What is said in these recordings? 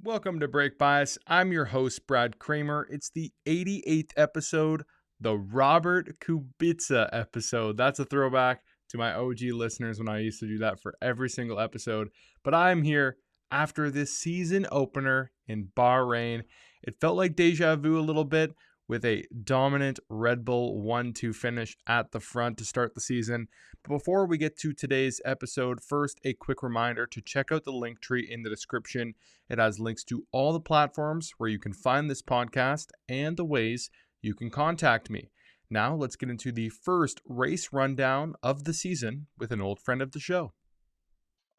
Welcome to Break Bias. I'm your host, Brad Kramer. It's the 88th episode, the Robert Kubica episode. That's a throwback to my OG listeners when I used to do that for every single episode. But I'm here after this season opener in Bahrain. It felt like deja vu a little bit with a dominant Red Bull 1-2 finish at the front to start the season. But before we get to today's episode, first, a quick reminder to check out the link tree in the description. It has links to all the platforms where you can find this podcast and the ways you can contact me. Now, let's get into the first race rundown of the season with an old friend of the show.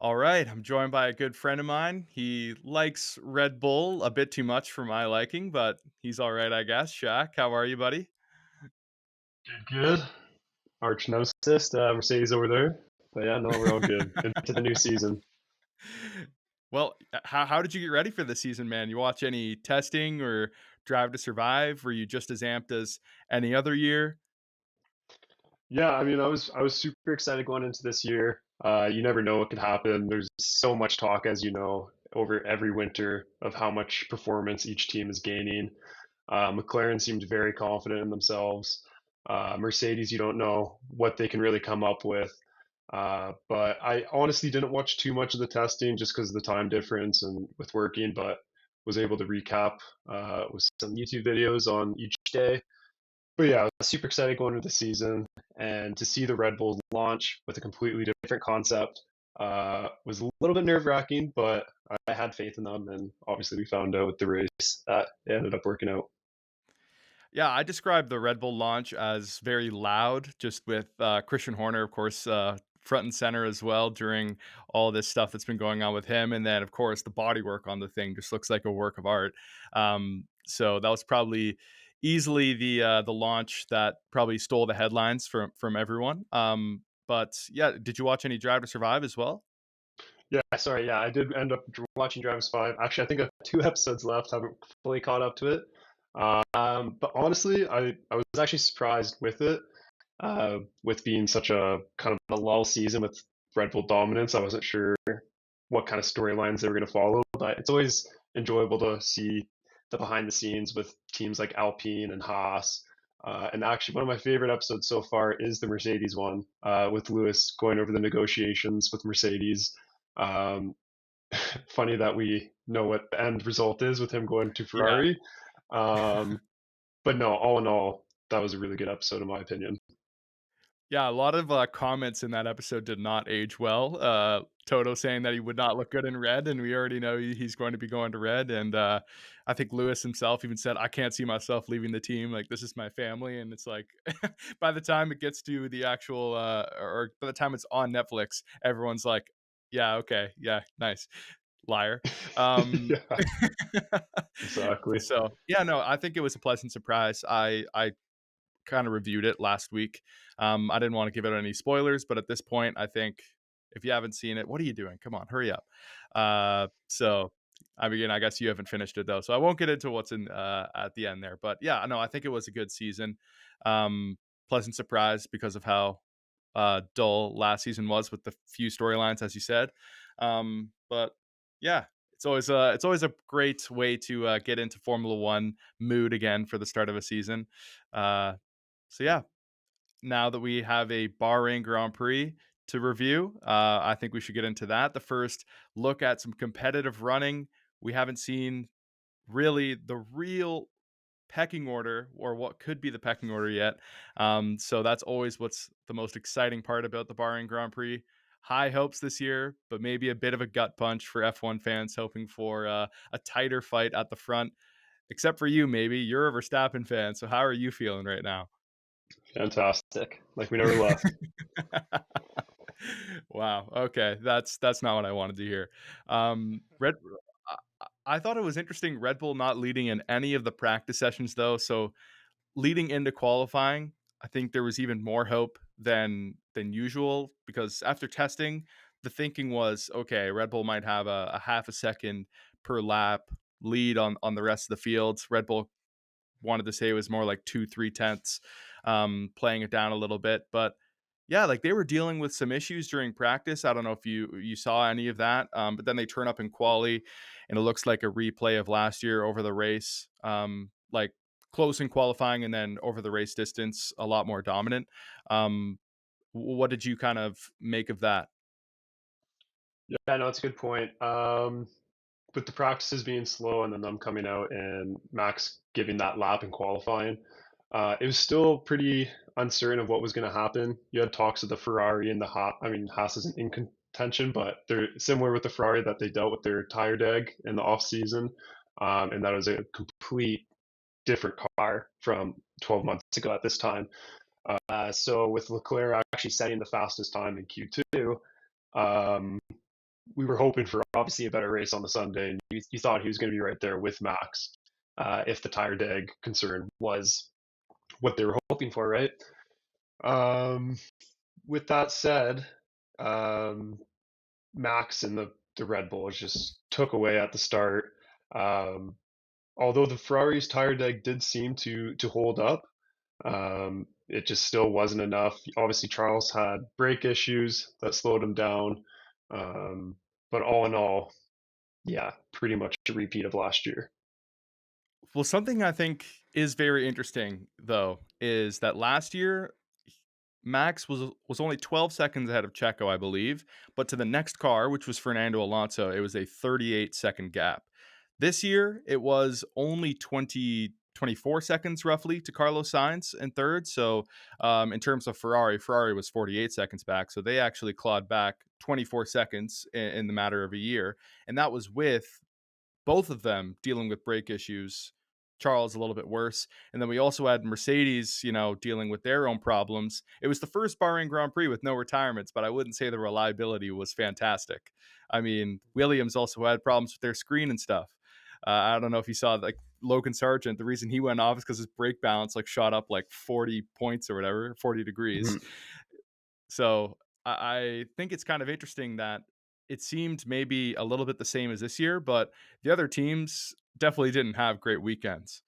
All right, I'm joined by a good friend of mine. He likes Red Bull a bit too much for my liking, but he's all right, I guess. Shaq, how are you, buddy? Good. Arch nemesis, Mercedes over there. But yeah, no, we're all good. Into the new season. Well, how did you get ready for this season, man? You watch any testing or Drive to Survive? Were you just as amped as any other year? Yeah, I mean, I was super excited going into this year. You never know what could happen. There's so much talk, as you know, over every winter of how much performance each team is gaining. McLaren seemed very confident in themselves. Mercedes, you don't know what they can really come up with. But I honestly didn't watch too much of the testing just because of the time difference and with working, but was able to recap with some YouTube videos on each day. But yeah, I was super excited going into the season and to see the Red Bull launch with a completely different concept was a little bit nerve-wracking, but I had faith in them, and obviously we found out with the race that it ended up working out. Yeah, I describe the Red Bull launch as very loud, just with Christian Horner, of course, front and center as well during all this stuff that's been going on with him. And then, of course, the bodywork on the thing just looks like a work of art. So that was probably easily the launch that probably stole the headlines from everyone. But yeah, did you watch any Drive to Survive as well? Yeah, sorry, yeah, I did end up watching Drivers 5. Actually, I think I have two episodes left, haven't fully caught up to it. But honestly, I was actually surprised with being such a kind of a lull season with Red Bull dominance. I wasn't sure what kind of storylines they were going to follow, but it's always enjoyable to see the behind the scenes with teams like Alpine and Haas. And actually, one of my favorite episodes so far is the Mercedes one with Lewis going over the negotiations with Mercedes. Um, Funny that we know what the end result is with him going to Yeah. Ferrari. Um, but no, all in all, that was a really good episode in my opinion. Yeah, a lot of comments in that episode did not age well. Toto saying that he would not look good in red, and we already know he's going to be going to red. And I think Lewis himself even said, "I can't see myself leaving the team. Like this is my family." And it's like, by the time it gets to the actual, or by the time it's on Netflix, everyone's like, "Yeah, okay, yeah, nice, liar." Um, Yeah, exactly. so yeah, no, I think it was a pleasant surprise. I kind of reviewed it last week. I didn't want to give it any spoilers, but at this point, I think if you haven't seen it, what are you doing? Come on, hurry up. So I mean, I guess you haven't finished it though, so I won't get into what's in at the end there. But yeah, no, I think it was a good season. Um, Pleasant surprise because of how dull last season was with the few storylines, as you said. But yeah, it's always a great way to get into Formula One mood again for the start of a season. Uh, so yeah, now that we have a Bahrain Grand Prix to review, I think we should get into that. The first look at some competitive running. We haven't seen really the real pecking order or what could be the pecking order yet. So that's always what's the most exciting part about the Bahrain Grand Prix. High hopes this year, but maybe a bit of a gut punch for F1 fans hoping for a tighter fight at the front. Except for you, maybe. You're a Verstappen fan, so how are you feeling right now? Fantastic. Like we never left. Wow. Okay, that's not what I wanted to hear. Red. I thought it was interesting. Red Bull not leading in any of the practice sessions though. So leading into qualifying, I think there was even more hope than usual because after testing, the thinking was okay. Red Bull might have a half a second per lap lead on the rest of the field. Red Bull wanted to say it was more like 2-3 tenths, playing it down a little bit, but Yeah, like they were dealing with some issues during practice. I don't know if you saw any of that, but then they turn up in quali, and it looks like a replay of last year over the race. Like close in qualifying, and then over the race distance, a lot more dominant. Um, what did you kind of make of that? Yeah, no, it's a good point. With the practices being slow and then them coming out and Max giving that lap in qualifying, it was still pretty uncertain of what was going to happen. You had talks of the Ferrari and the Haas. I mean, Haas isn't in contention, but they're similar with the Ferrari that they dealt with their tire deg in the off season, and that was a complete different car from 12 months ago at this time. So with Leclerc actually setting the fastest time in Q2, um, we were hoping for obviously a better race on the Sunday, and you thought he was going to be right there with Max if the tire deg concern was what they were hoping for, right? Um, with that said, um, Max and the Red Bulls just took away at the start. Um, Although the Ferrari's tire deg did seem to hold up, it just still wasn't enough. Obviously, Charles had brake issues that slowed him down. Um, but all in all, yeah, pretty much a repeat of last year. Well, something I think is very interesting though is that last year Max was only 12 seconds ahead of Checo, I believe, but to the next car, which was Fernando Alonso, it was a 38-second gap. This year, it was only 24 seconds roughly to Carlos Sainz in third. So, in terms of Ferrari was 48 seconds back. So they actually clawed back 24 seconds in the matter of a year, and that was with both of them dealing with brake issues. Charles a little bit worse. And then we also had Mercedes, dealing with their own problems. It was the first Bahrain Grand Prix with no retirements, but I wouldn't say the reliability was fantastic. I mean, Williams also had problems with their screen and stuff. I don't know if you saw like Logan Sargent. The reason he went off is because his brake balance like shot up like 40 points or whatever, 40 degrees. Mhm. So I think it's kind of interesting that it seemed maybe a little bit the same as this year, but the other teams definitely didn't have great weekends.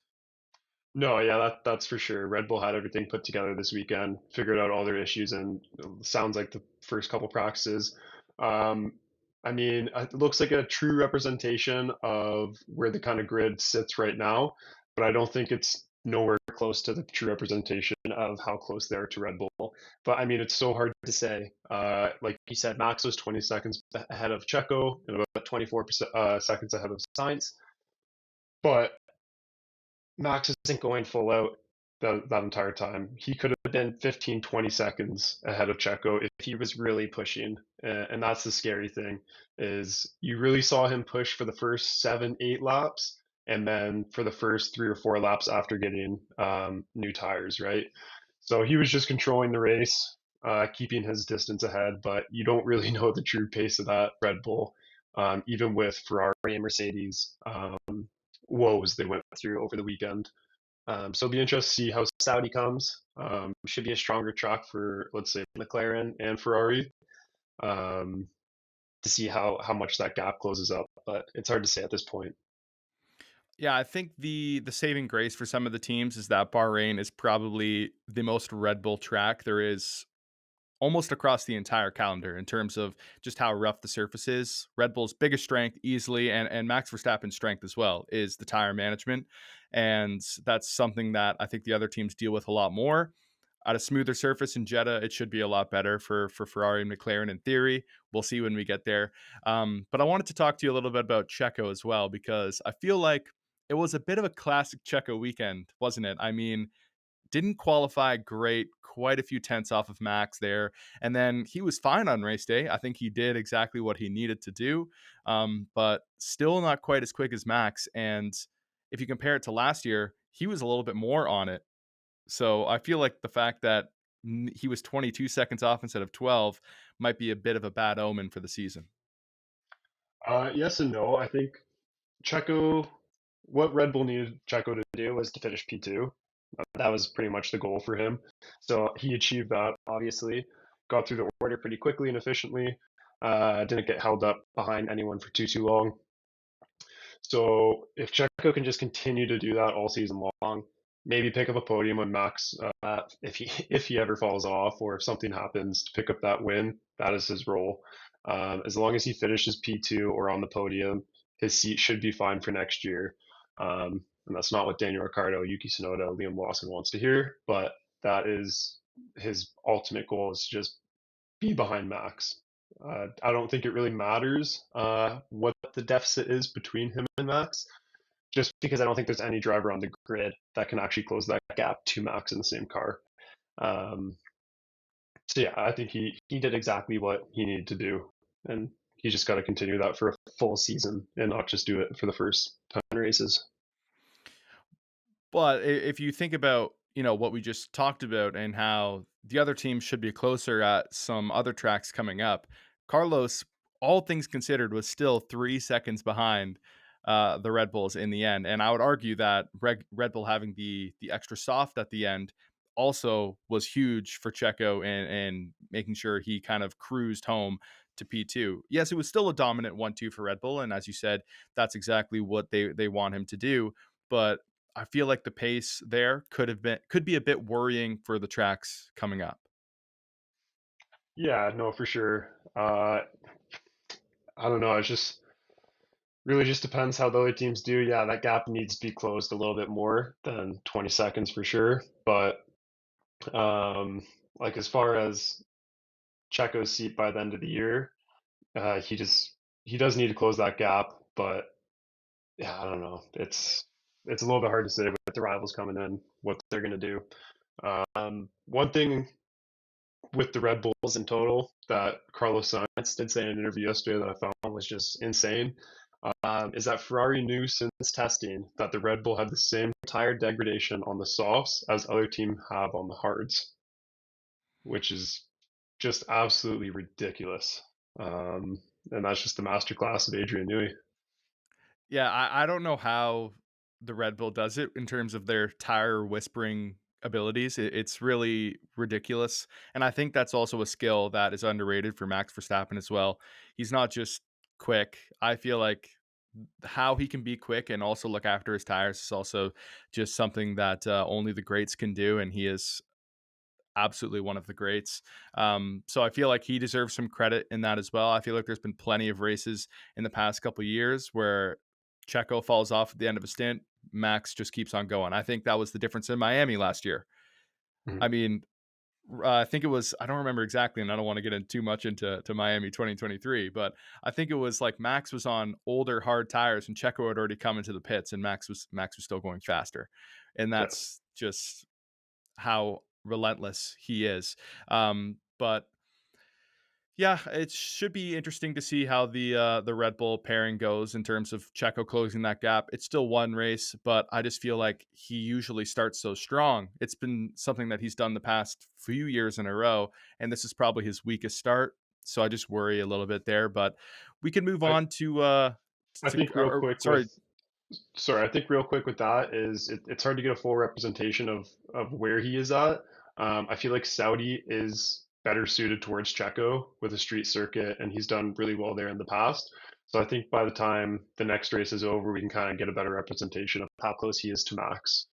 No, yeah, that's for sure. Red Bull had everything put together this weekend, figured out all their issues, and sounds like the first couple practices. Um, I mean, it looks like a true representation of where the kind of grid sits right now, but I don't think it's nowhere close to the true representation of how close they are to Red Bull. But I mean, it's so hard to say. Like you said, Max was 20 seconds ahead of Checo and about 24 seconds ahead of Sainz. But Max isn't going full out that entire time. He could have been 15, 20 seconds ahead of Checo if he was really pushing. And that's the scary thing is you really saw him push for the first 7, 8 laps, and then for the first 3 or 4 laps after getting new tires, right? So he was just controlling the race, keeping his distance ahead, but you don't really know the true pace of that Red Bull, even with Ferrari and Mercedes woes they went through over the weekend. So it'll be interesting to see how Saudi comes. Should be a stronger track for, let's say, McLaren and Ferrari um, to see how much that gap closes up. But it's hard to say at this point. Yeah, I think the saving grace for some of the teams is that Bahrain is probably the most Red Bull track there is almost across the entire calendar in terms of just how rough the surface is. Red Bull's biggest strength easily, and Max Verstappen's strength as well, is the tire management. And that's something that I think the other teams deal with a lot more. At a smoother surface in Jeddah, it should be a lot better for Ferrari and McLaren in theory. We'll see when we get there. But I wanted to talk to you a little bit about Checo as well, because I feel like it was a bit of a classic Checo weekend, wasn't it? I mean, didn't qualify great, quite a few tenths off of Max there. And then he was fine on race day. I think he did exactly what he needed to do, but still not quite as quick as Max. And if you compare it to last year, he was a little bit more on it. So I feel like the fact that he was 22 seconds off instead of 12 might be a bit of a bad omen for the season. Yes and no. I think Checo, what Red Bull needed Checo to do was to finish P2. That was pretty much the goal for him. So he achieved that, obviously. Got through the order pretty quickly and efficiently. Didn't get held up behind anyone for too long. So if Checo can just continue to do that all season long, maybe pick up a podium when Max, if he ever falls off or if something happens to pick up that win, that is his role. As long as he finishes P2 or on the podium, his seat should be fine for next year. And that's not what Daniel Ricciardo, Yuki Tsunoda, Liam Lawson wants to hear, but that is his ultimate goal is to just be behind Max. I don't think it really matters what the deficit is between him and Max, just because I don't think there's any driver on the grid that can actually close that gap to Max in the same car. Um, so yeah, I think he did exactly what he needed to do, and he just got to continue that for a full season and not just do it for the first 10 races. But if you think about, what we just talked about and how the other teams should be closer at some other tracks coming up, Carlos, all things considered, was still 3 seconds behind the Red Bulls in the end. And I would argue that Red Bull having the extra soft at the end also was huge for Checo and making sure he kind of cruised home to P2. Yes, it was still a dominant 1-2 for Red Bull. And as you said, that's exactly what they want him to do. But I feel like the pace there could be a bit worrying for the tracks coming up. Yeah, no, for sure. I don't know. It just really just depends how the other teams do. Yeah, that gap needs to be closed a little bit more than 20 seconds for sure. But um, like as far as Checo's seat by the end of the year, he does need to close that gap. But yeah, I don't know. It's a little bit hard to say with the rivals coming in what they're going to do. One thing with the Red Bulls in total that Carlos Sainz did say in an interview yesterday that I found was just insane. Is that Ferrari knew since testing that the Red Bull had the same tire degradation on the softs as other teams have on the hards, which is just absolutely ridiculous. And that's just the masterclass of Adrian Newey. Yeah, I don't know how the Red Bull does it in terms of their tire whispering abilities. It's really ridiculous, and I think that's also a skill that is underrated for Max Verstappen as well. He's not just quick. I feel like how he can be quick and also look after his tires is also just something that only the greats can do, and he is absolutely one of the greats. So I feel like he deserves some credit in that as well. I feel like there's been plenty of races in the past couple of years where Checo falls off at the end of a stint. Max just keeps on going. I think that was the difference in Miami last year. Mhm. I mean, I think it was, I don't remember exactly, and I don't want to get in too much into Miami 2023, but I think it was like Max was on older hard tires and Checo had already come into the pits and Max was still going faster. And Yeah, that's just how relentless he is. But yeah, it should be interesting to see how the Red Bull pairing goes in terms of Checo closing that gap. It's still one race, but I just feel like he usually starts so strong. It's been something that he's done the past few years in a row, and this is probably his weakest start. So I just worry a little bit there. But we can move I on I think real or, quick with sorry. sorry, I think real quick with that is it's hard to get a full representation of where he is at. I feel like Saudi is better suited towards Checo with a street circuit, and he's done really well there in the past. So I think by the time the next race is over, we can kind of get a better representation of how close he is to Max.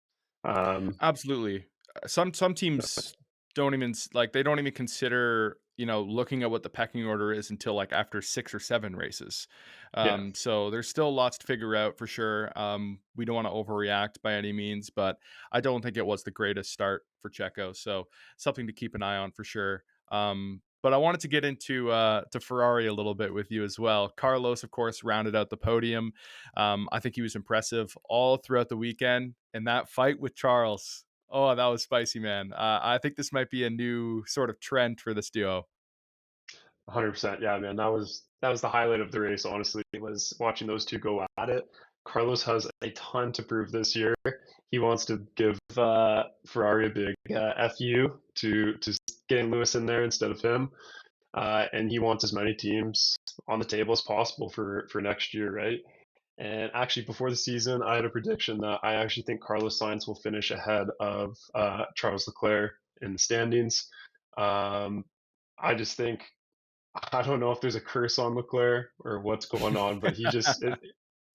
Um, Absolutely. Some teams don't even like they don't even consider, looking at what the pecking order is until like after 6 or 7 races. yeah, So there's still lots to figure out for sure. We don't want to overreact by any means, but I don't think it was the greatest start for Checo. So something to keep an eye on for sure. But I wanted to get into to Ferrari a little bit with you as well. Carlos, of course, rounded out the podium. I think he was impressive all throughout the weekend. And that fight with Charles, oh, that was spicy, man. I think this might be a new sort of trend for this duo. 100%. Yeah, man, that was the highlight of the race. Honestly, was watching those two go at it. Carlos has a ton to prove this year. He wants to give Ferrari a big fu to getting Lewis in there instead of him, and he wants as many teams on the table as possible for next year, right? And actually, before the season, I had a prediction that I actually think Carlos Sainz will finish ahead of Charles Leclerc in the standings. Um, I just think I don't know if there's a curse on Leclerc or what's going on, but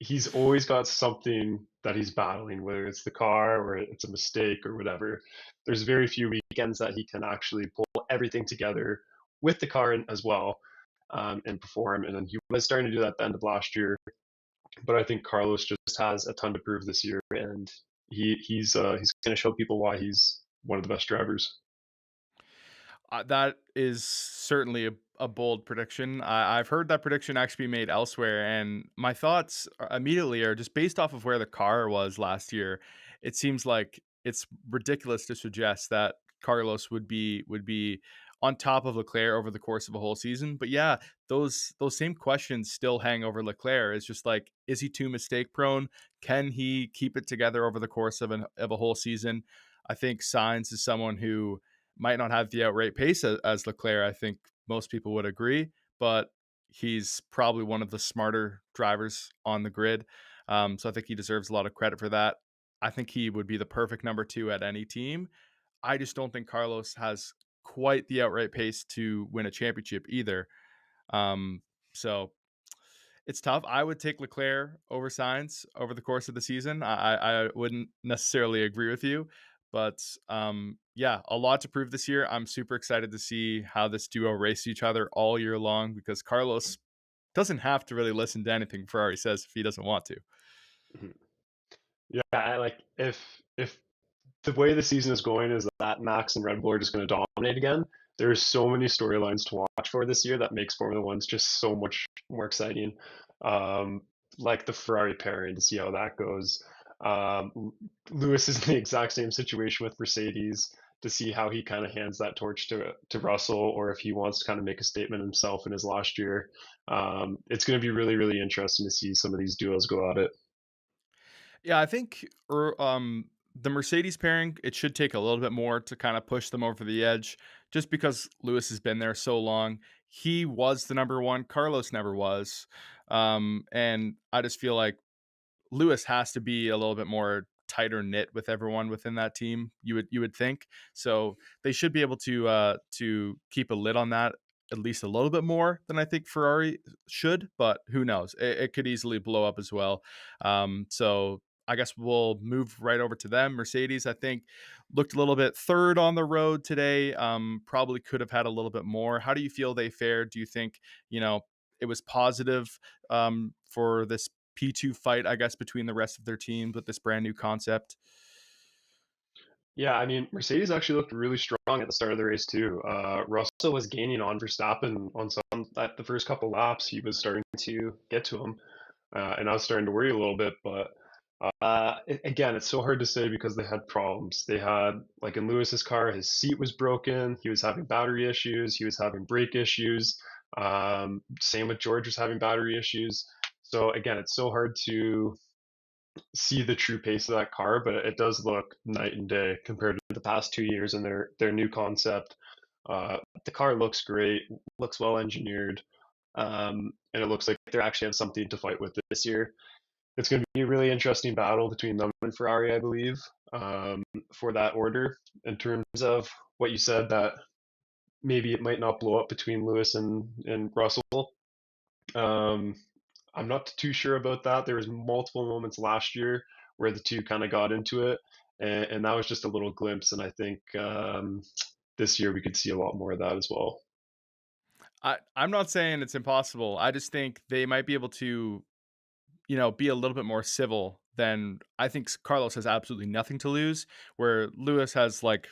he's always got something that he's battling, whether it's the car or it's a mistake or whatever. There's very few weekends that he can actually pull everything together with the car as well, and perform. And then he was starting to do that at the end of last year, but I think Carlos just has a ton to prove this year, and he's going to show people why he's one of the best drivers. That is certainly a bold prediction. I've heard that prediction actually be made elsewhere, and my thoughts immediately are just based off of where the car was last year. It seems like it's ridiculous to suggest that Carlos would be on top of Leclerc over the course of a whole season. But yeah, those same questions still hang over Leclerc. It's just like, is he too mistake prone? Can he keep it together over the course of a whole season? I think Sainz is someone who might not have the outright pace as Leclerc. I think most people would agree, but he's probably one of the smarter drivers on the grid. So I think he deserves a lot of credit for that. I think he would be the perfect number two at any team. I just don't think Carlos has quite the outright pace to win a championship either. Um, so it's tough. I would take Leclerc over Sainz over the course of the season. I wouldn't necessarily agree with you, but yeah, a lot to prove this year. I'm super excited to see how this duo race each other all year long because Carlos doesn't have to really listen to anything Ferrari says if he doesn't want to. Mhm. Yeah, if the way the season is going is that Max and Red Bull are just going to dominate again. There's so many storylines to watch for this year that makes Formula One's just so much more exciting. Um, like the Ferrari pairing to see how that goes. Lewis is in the exact same situation with Mercedes to see how he kind of hands that torch to Russell, or if he wants to kind of make a statement himself in his last year. It's going to be really really interesting to see some of these duos go at it. Yeah, I think the Mercedes pairing, it should take a little bit more to kind of push them over the edge just because Lewis has been there so long. He was the number one, Carlos never was. And I just feel like Lewis has to be a little bit more tighter knit with everyone within that team. You would think so. They should be able to keep a lid on that at least a little bit more than I think Ferrari should. But who knows? It could easily blow up as well. So I guess we'll move right over to them. Mercedes, I think, looked a little bit third on the road today. Probably could have had a little bit more. How do you feel they fared? Do you think it was positive for this P2 fight, I guess, between the rest of their teams with this brand new concept? Yeah, I mean, Mercedes actually looked really strong at the start of the race too. Russell was gaining on Verstappen on some at the first couple laps. He was starting to get to him, and I was starting to worry a little bit. But again, it's so hard to say because they had problems. They had, like in Lewis's car, his seat was broken. He was having battery issues. He was having brake issues. Same with George was having battery issues. So again, it's so hard to see the true pace of that car, but it does look night and day compared to the past 2 years and their new concept. The car looks great, looks well engineered, and it looks like they actually have something to fight with this year. It's going to be a really interesting battle between them and Ferrari, I believe, for that order. In terms of what you said, that maybe it might not blow up between Lewis and Russell. Um, I'm not too sure about that. There was multiple moments last year where the two kind of got into it, and that was just a little glimpse. And I think this year we could see a lot more of that as well. I'm not saying it's impossible. I just think they might be able to be a little bit more civil than I think Carlos has absolutely nothing to lose, where Lewis has like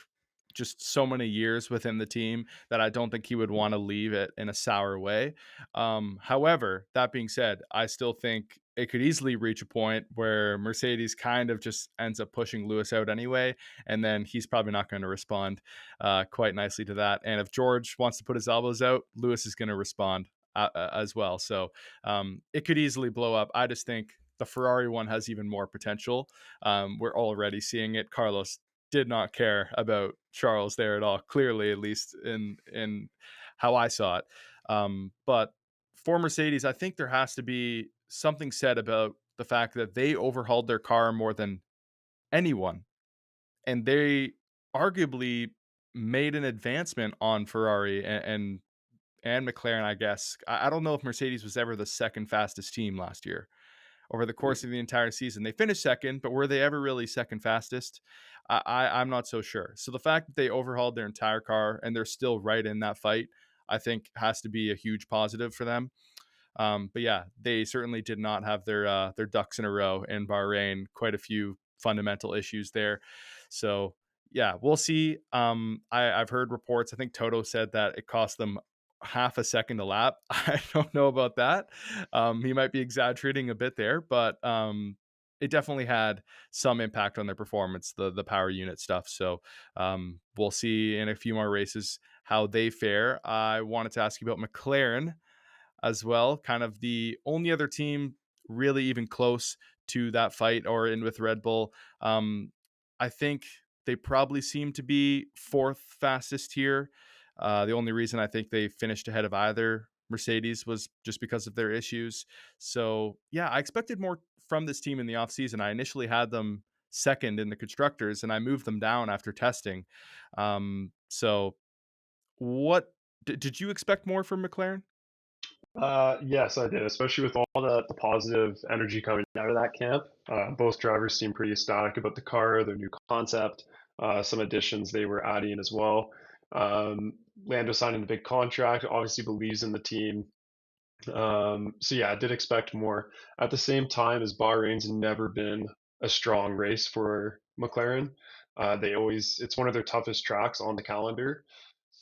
just so many years within the team that I don't think he would want to leave it in a sour way. However, that being said, I still think it could easily reach a point where Mercedes kind of just ends up pushing Lewis out anyway, and then he's probably not going to respond quite nicely to that. And if George wants to put his elbows out, Lewis is going to respond as well. So it could easily blow up. I just think the Ferrari one has even more potential. We're already seeing it. Carlos did not care about Charles there at all. Clearly, at least in how I saw it. But for Mercedes, I think there has to be something said about the fact that they overhauled their car more than anyone, and they arguably made an advancement on Ferrari and McLaren. I guess I don't know if Mercedes was ever the second fastest team last year, over the Mhm. course of the entire season. They finished second, but were they ever really second fastest? I'm not so sure. So the fact that they overhauled their entire car and they're still right in that fight, I think has to be a huge positive for them. But yeah, they certainly did not have their ducks in a row in Bahrain. Quite a few fundamental issues there. So yeah, we'll see. I've heard reports. I think Toto said that it cost them half a second a lap. I don't know about that. He might be exaggerating a bit there, but it definitely had some impact on their performance, the power unit stuff. So we'll see in a few more races how they fare. I wanted to ask you about McLaren as well. Kind of the only other team really even close to that fight or in with Red Bull. I think they probably seem to be fourth fastest here. The only reason I think they finished ahead of either Mercedes was just because of their issues. So, yeah, I expected more from this team in the offseason. I initially had them second in the constructors and I moved them down after testing. So, what did you expect more from McLaren? Yes, I did, especially with all the positive energy coming out of that camp. Both drivers seem pretty ecstatic about the car, their new concept, some additions they were adding as well. Lando signing a big contract, obviously believes in the team. So yeah, I did expect more. At the same time, as Bahrain's never been a strong race for McLaren. It's one of their toughest tracks on the calendar.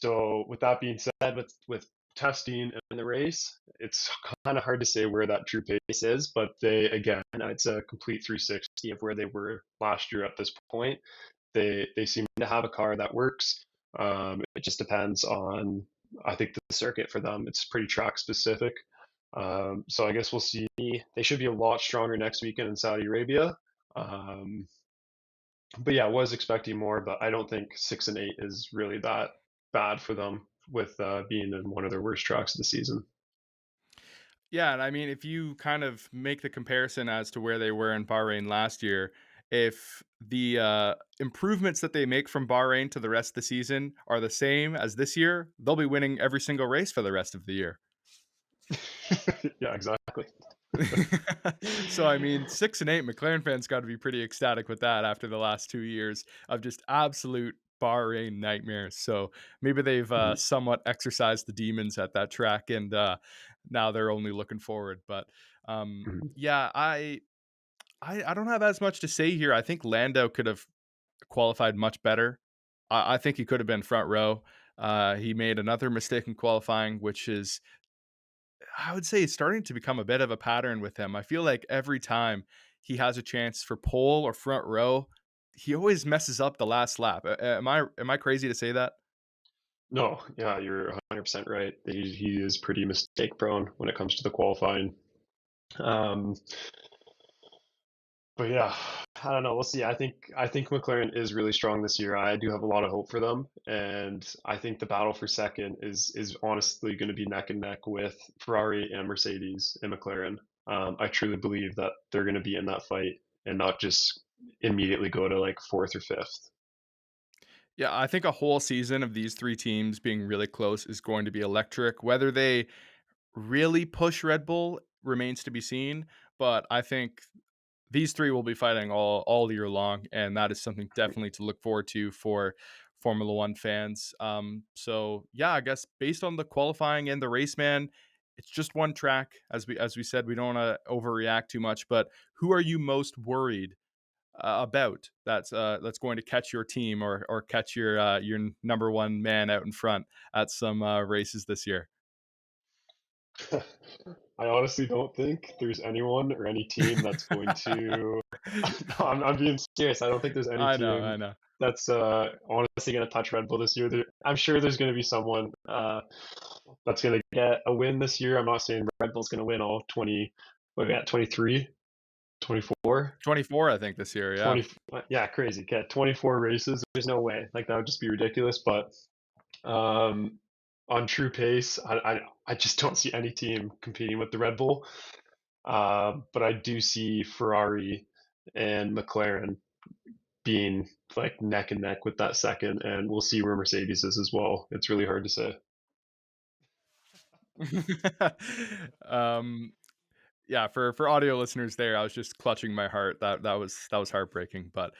So with that being said, with testing and the race, it's kind of hard to say where that true pace is. But again, it's a complete 360 of where they were last year at this point. They seem to have a car that works. It just depends on, I think, the circuit for them. It's pretty track specific. So I guess we'll see. They should be a lot stronger next weekend in Saudi Arabia. Um, but yeah, I was expecting more, but I don't think 6 and 8 is really that bad for them with being in one of their worst tracks of the season. Yeah, and I mean, if you kind of make the comparison as to where they were in Bahrain last year, if the improvements that they make from Bahrain to the rest of the season are the same as this year, they'll be winning every single race for the rest of the year. Yeah, exactly. So I mean, 6 and 8, McLaren fans got to be pretty ecstatic with that after the last 2 years of just absolute Bahrain nightmares. So maybe they've Mhm, somewhat exercised the demons at that track, and now they're only looking forward. But mhm. yeah, I don't have as much to say here. I think Lando could have qualified much better. I think he could have been front row. He made another mistake in qualifying, which is I would say it's starting to become a bit of a pattern with him. I feel like every time he has a chance for pole or front row, he always messes up the last lap. Am I crazy to say that? No, yeah, you're 100% right. He is pretty mistake prone when it comes to the qualifying. Um, But yeah, I don't know. We'll see. I think McLaren is really strong this year. I do have a lot of hope for them, and I think the battle for second is honestly going to be neck and neck with Ferrari and Mercedes and McLaren. I truly believe that they're going to be in that fight and not just immediately go to like fourth or fifth. Yeah, I think a whole season of these three teams being really close is going to be electric. Whether they really push Red Bull remains to be seen, but I think these three will be fighting all year long, and that is something definitely to look forward to for Formula One fans. So yeah, I guess based on the qualifying and the race, man, it's just one track. As we said, we don't want to overreact too much. But who are you most worried about that's going to catch your team or catch your number one man out in front at some races this year? I honestly don't think there's anyone or any team that's going to. No, I'm being serious. I don't think there's any I know, team I know. that's honestly going to touch Red Bull this year. I'm sure there's going to be someone that's going to get a win this year. I'm not saying Red Bull's going to win all 20. What are we at? 23, 24, 24, I think this year. Yeah. 20. Yeah, crazy. Get 24 races. There's no way. Like that would just be ridiculous. But um, on true pace, I just don't see any team competing with the Red Bull. But I do see Ferrari and McLaren being like neck and neck with that second, and we'll see where Mercedes is as well. It's really hard to say. um Yeah, for audio listeners there, I was just clutching my heart. That was heartbreaking, but,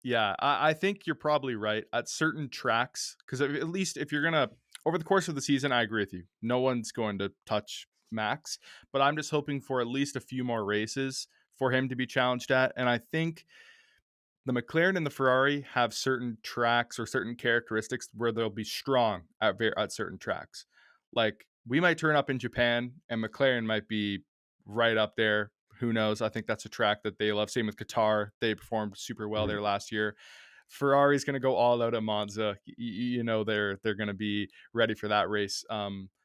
yeah, I think you're probably right. At certain tracks, 'cause at least if you're gonna over the course of the season, I agree with you. No one's going to touch Max, but I'm just hoping for at least a few more races for him to be challenged at, and I think the McLaren and the Ferrari have certain tracks or certain characteristics where they'll be strong at certain tracks. Like we might turn up in Japan and McLaren might be right up there. Who knows? I think that's a track that they love. Same with Qatar. They performed super well Mhm. there last year. Ferrari's going to go all out at Monza. You know they're going to be ready for that race.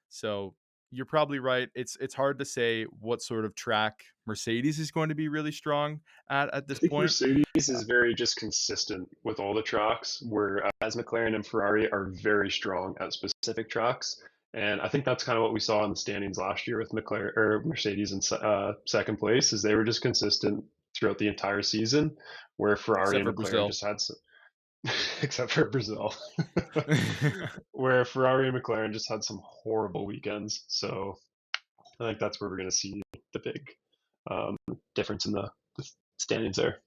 So you're probably right. It's hard to say what sort of track Mercedes is going to be really strong at I this think point. Mercedes is very just consistent with all the tracks, whereas McLaren and Ferrari are very strong at specific tracks. And I think that's kind of what we saw in the standings last year with McLaren or Mercedes in second place, is they were just consistent throughout the entire season, where Ferrari Except and for McLaren Brazil. just had some, except for Brazil, where Ferrari and McLaren just had some horrible weekends. So I think that's where we're going to see the big um, difference in the standings there.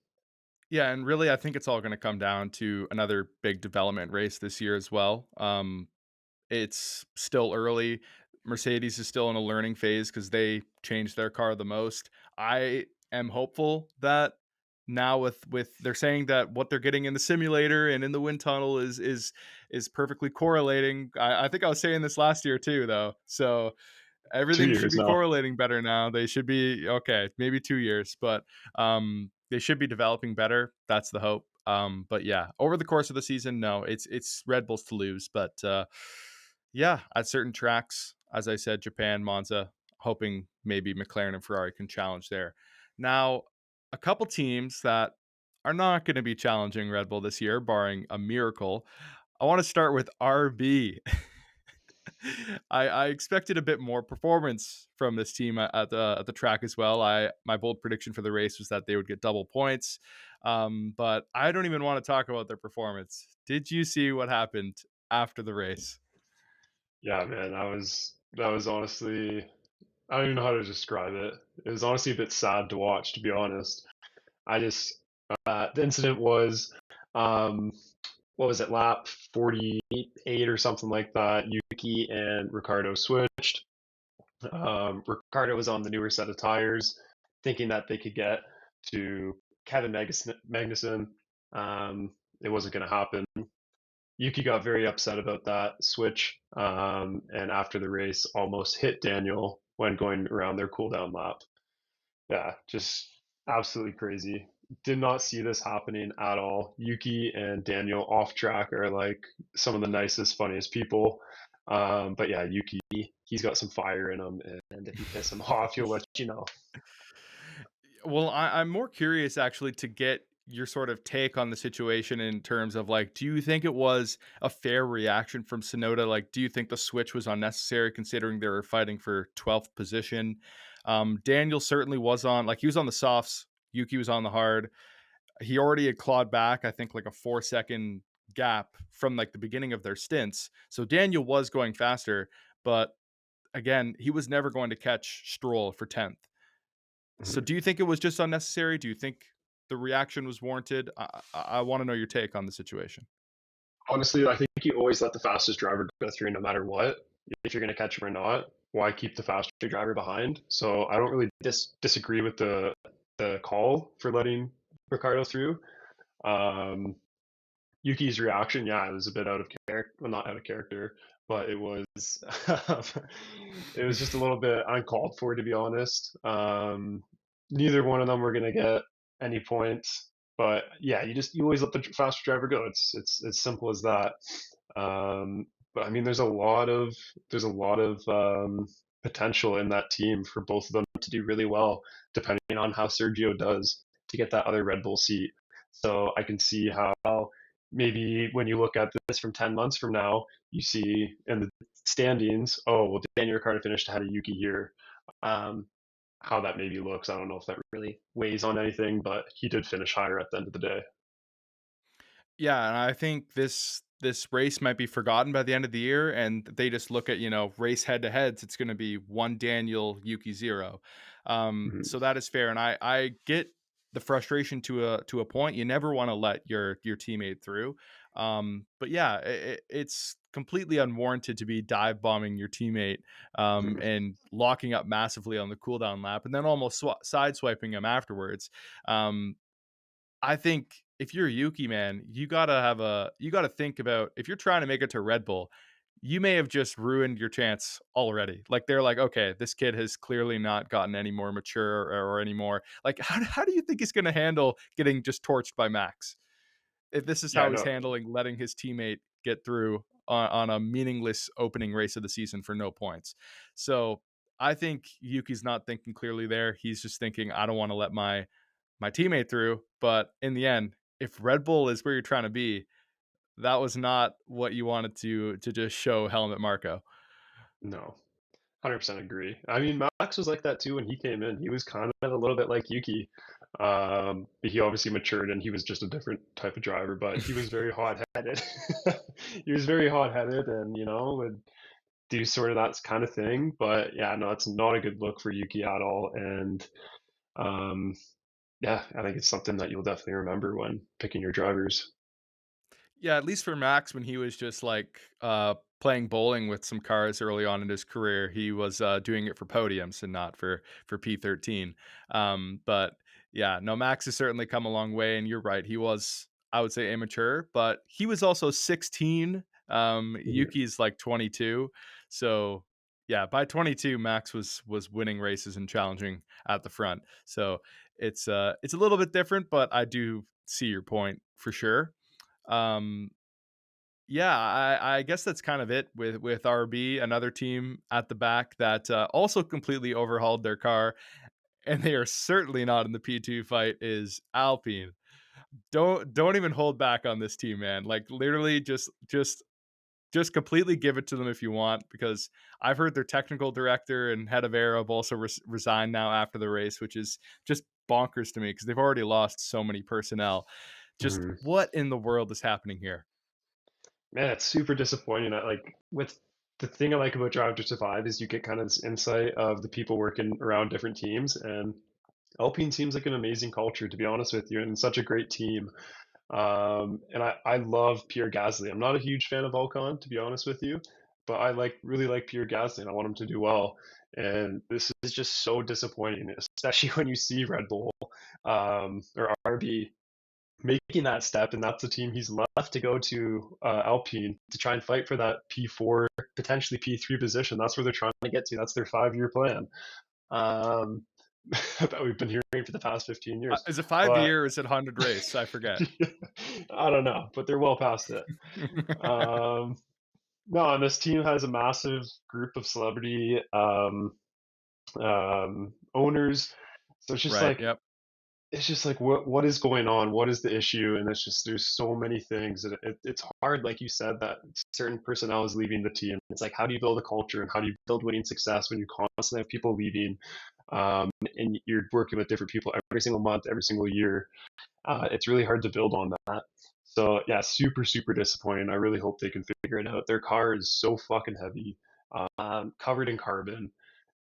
Yeah, and really, I think it's all going to come down to another big development race this year as well. It's still early. Mercedes is still in a learning phase because they changed their car the most. I am hopeful that now with they're saying that what they're getting in the simulator and in the wind tunnel is perfectly correlating. I think I was saying this last year too, though. So Two everything should years be now. correlating better now. They should be okay, maybe 2 years, but they should be developing better. That's the hope. But yeah, over the course of the season, no, it's Red Bulls to lose, but yeah, at certain tracks, as I said, Japan, Monza, hoping maybe McLaren and Ferrari can challenge there. Now, a couple teams that are not going to be challenging Red Bull this year, barring a miracle. I want to start with RB. I expected a bit more performance from this team at the track as well. My bold prediction for the race was that they would get double points, but I don't even want to talk about their performance. Did you see what happened after the race? Yeah, man, that was honestly, I don't even know how to describe it. It was honestly a bit sad to watch, to be honest. I just the incident was um what was it, lap 48 or something like that. Yuki and Ricardo switched. Ricardo was on the newer set of tires, thinking that they could get to Kevin Magnussen. It wasn't going to happen. Yuki got very upset about that switch, and after the race, almost hit Daniel when going around their cooldown lap. Yeah, just absolutely crazy. Did not see this happening at all. Yuki and Daniel off track are like some of the nicest, funniest people. But yeah, Yuki, he's got some fire in him, and if you piss him off, he'll let you know. Well, I'm more curious actually to get your sort of take on the situation in terms of like, do you think it was a fair reaction from Sonoda? Like, do you think the switch was unnecessary considering they were fighting for 12th position? Daniel certainly was on, like, he was on the softs. Yuki was on the hard. He already had clawed back, I think, like a 4 second gap from like the beginning of their stints. So Daniel was going faster, but again, he was never going to catch Stroll for 10th. So Mhm. do you think it was just unnecessary? Do you think the reaction was warranted? I want to know your take on the situation. Honestly, I think you always let the fastest driver go through no matter what. If you're going to catch him or not, why keep the faster driver behind? So I don't really disagree with the call for letting Ricardo through. Um, Yuki's reaction, yeah, it was a bit out of character. Well, not out of character, but it was it was just a little bit uncalled for, to be honest. Neither one of them were gonna get any points, but yeah, you always let the faster driver go. It's as simple as that. But I mean, there's a lot of potential in that team for both of them to do really well, depending on how Sergio does to get that other Red Bull seat. So I can see how maybe when you look at this from 10 months from now, you see in the standings, oh, well, Daniel Ricciardo finished ahead of Yuki here. Um, how that maybe looks, I don't know if that really weighs on anything, but he did finish higher at the end of the day. Yeah, and I think this race might be forgotten by the end of the year, and they just look at race head to heads. It's going to be one Daniel Yuki zero. Mhm. So that is fair, and I get the frustration to a point. You never want to let your teammate through. But yeah, it's completely unwarranted to be dive bombing your teammate Mhm. and locking up massively on the cooldown lap, and then almost side swiping him afterwards. Um, I think if you're Yuki, man, you gotta think about if you're trying to make it to Red Bull, you may have just ruined your chance already. Like they're like, okay, this kid has clearly not gotten any more mature or any more. Like, how do you think he's gonna handle getting just torched by Max? If this is Yeah, how he's no, handling letting his teammate get through on a meaningless opening race of the season for no points. So I think Yuki's not thinking clearly there. He's just thinking, I don't want to let my teammate through. But in the end, if Red Bull is where you're trying to be, that was not what you wanted to just show Helmut Marko. no. 100% agree. I mean, Max was like that too when he came in. He was kind of a little bit like Yuki. But he obviously matured and he was just a different type of driver, but he was very hot-headed. He was very hot-headed and, would do sort of that kind of thing. But yeah, no, it's not a good look for Yuki at all. And um, yeah, I think it's something that you'll definitely remember when picking your drivers. Yeah, at least for Max, when he was just like playing bowling with some cars early on in his career, he was doing it for podiums and not for P13. But yeah, no, Max has certainly come a long way, and you're right. He was, I would say, immature, but he was also 16. Mhm. Yuki's like 22, so yeah, by 22, Max was winning races and challenging at the front. So it's a little bit different, but I do see your point for sure. Um, yeah, I guess that's kind of it with RB, another team at the back that also completely overhauled their car, and they are certainly not in the P2 fight. Is Alpine? Don't even hold back on this team, man. Like literally, just completely give it to them if you want, because I've heard their technical director and head of aero have also resigned now after the race, which is just bonkers to me because they've already lost so many personnel. Just Mhm. what in the world is happening here? Man, it's super disappointing. With the thing I like about Drive to Survive is you get kind of this insight of the people working around different teams, and Alpine seems like an amazing culture, to be honest with you, and such a great team. And I love Pierre Gasly. I'm not a huge fan of Ocon, to be honest with you, but I really like Pierre Gasly, and I want him to do well. And this is just so disappointing, especially when you see Red Bull or RB making that step, and that's the team he's left to go to Alpine to try and fight for that P4, potentially P3 position. That's where they're trying to get to. That's their 5-year plan um, that we've been hearing for the past 15 years. Is it 5 But year or is it 100 race? I forget. I don't know, but they're well past it. Um, no, and this team has a massive group of celebrity owners. So Right, yep. it's just like what is going on, what is the issue, and it's just there's so many things, and it's hard, like you said, that certain personnel is leaving the team. It's like, how do you build a culture and how do you build winning success when you constantly have people leaving, and you're working with different people every single month, every single year. It's really hard to build on that. So yeah, super super disappointing. I really hope they can figure it out. Their car is so fucking heavy, covered in carbon,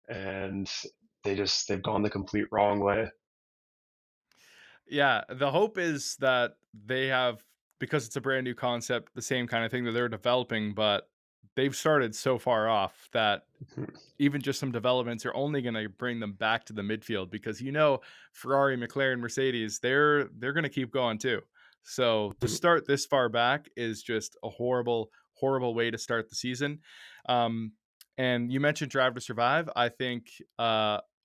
and they've gone the complete wrong way. Yeah, the hope is that they have, because it's a brand new concept, the same kind of thing that they're developing, but they've started so far off that even just some developments are only gonna bring them back to the midfield because, Ferrari, McLaren, Mercedes, they're gonna keep going too. So, to start this far back is just a horrible, horrible way to start the season. Um, and you mentioned Drive to Survive. I think,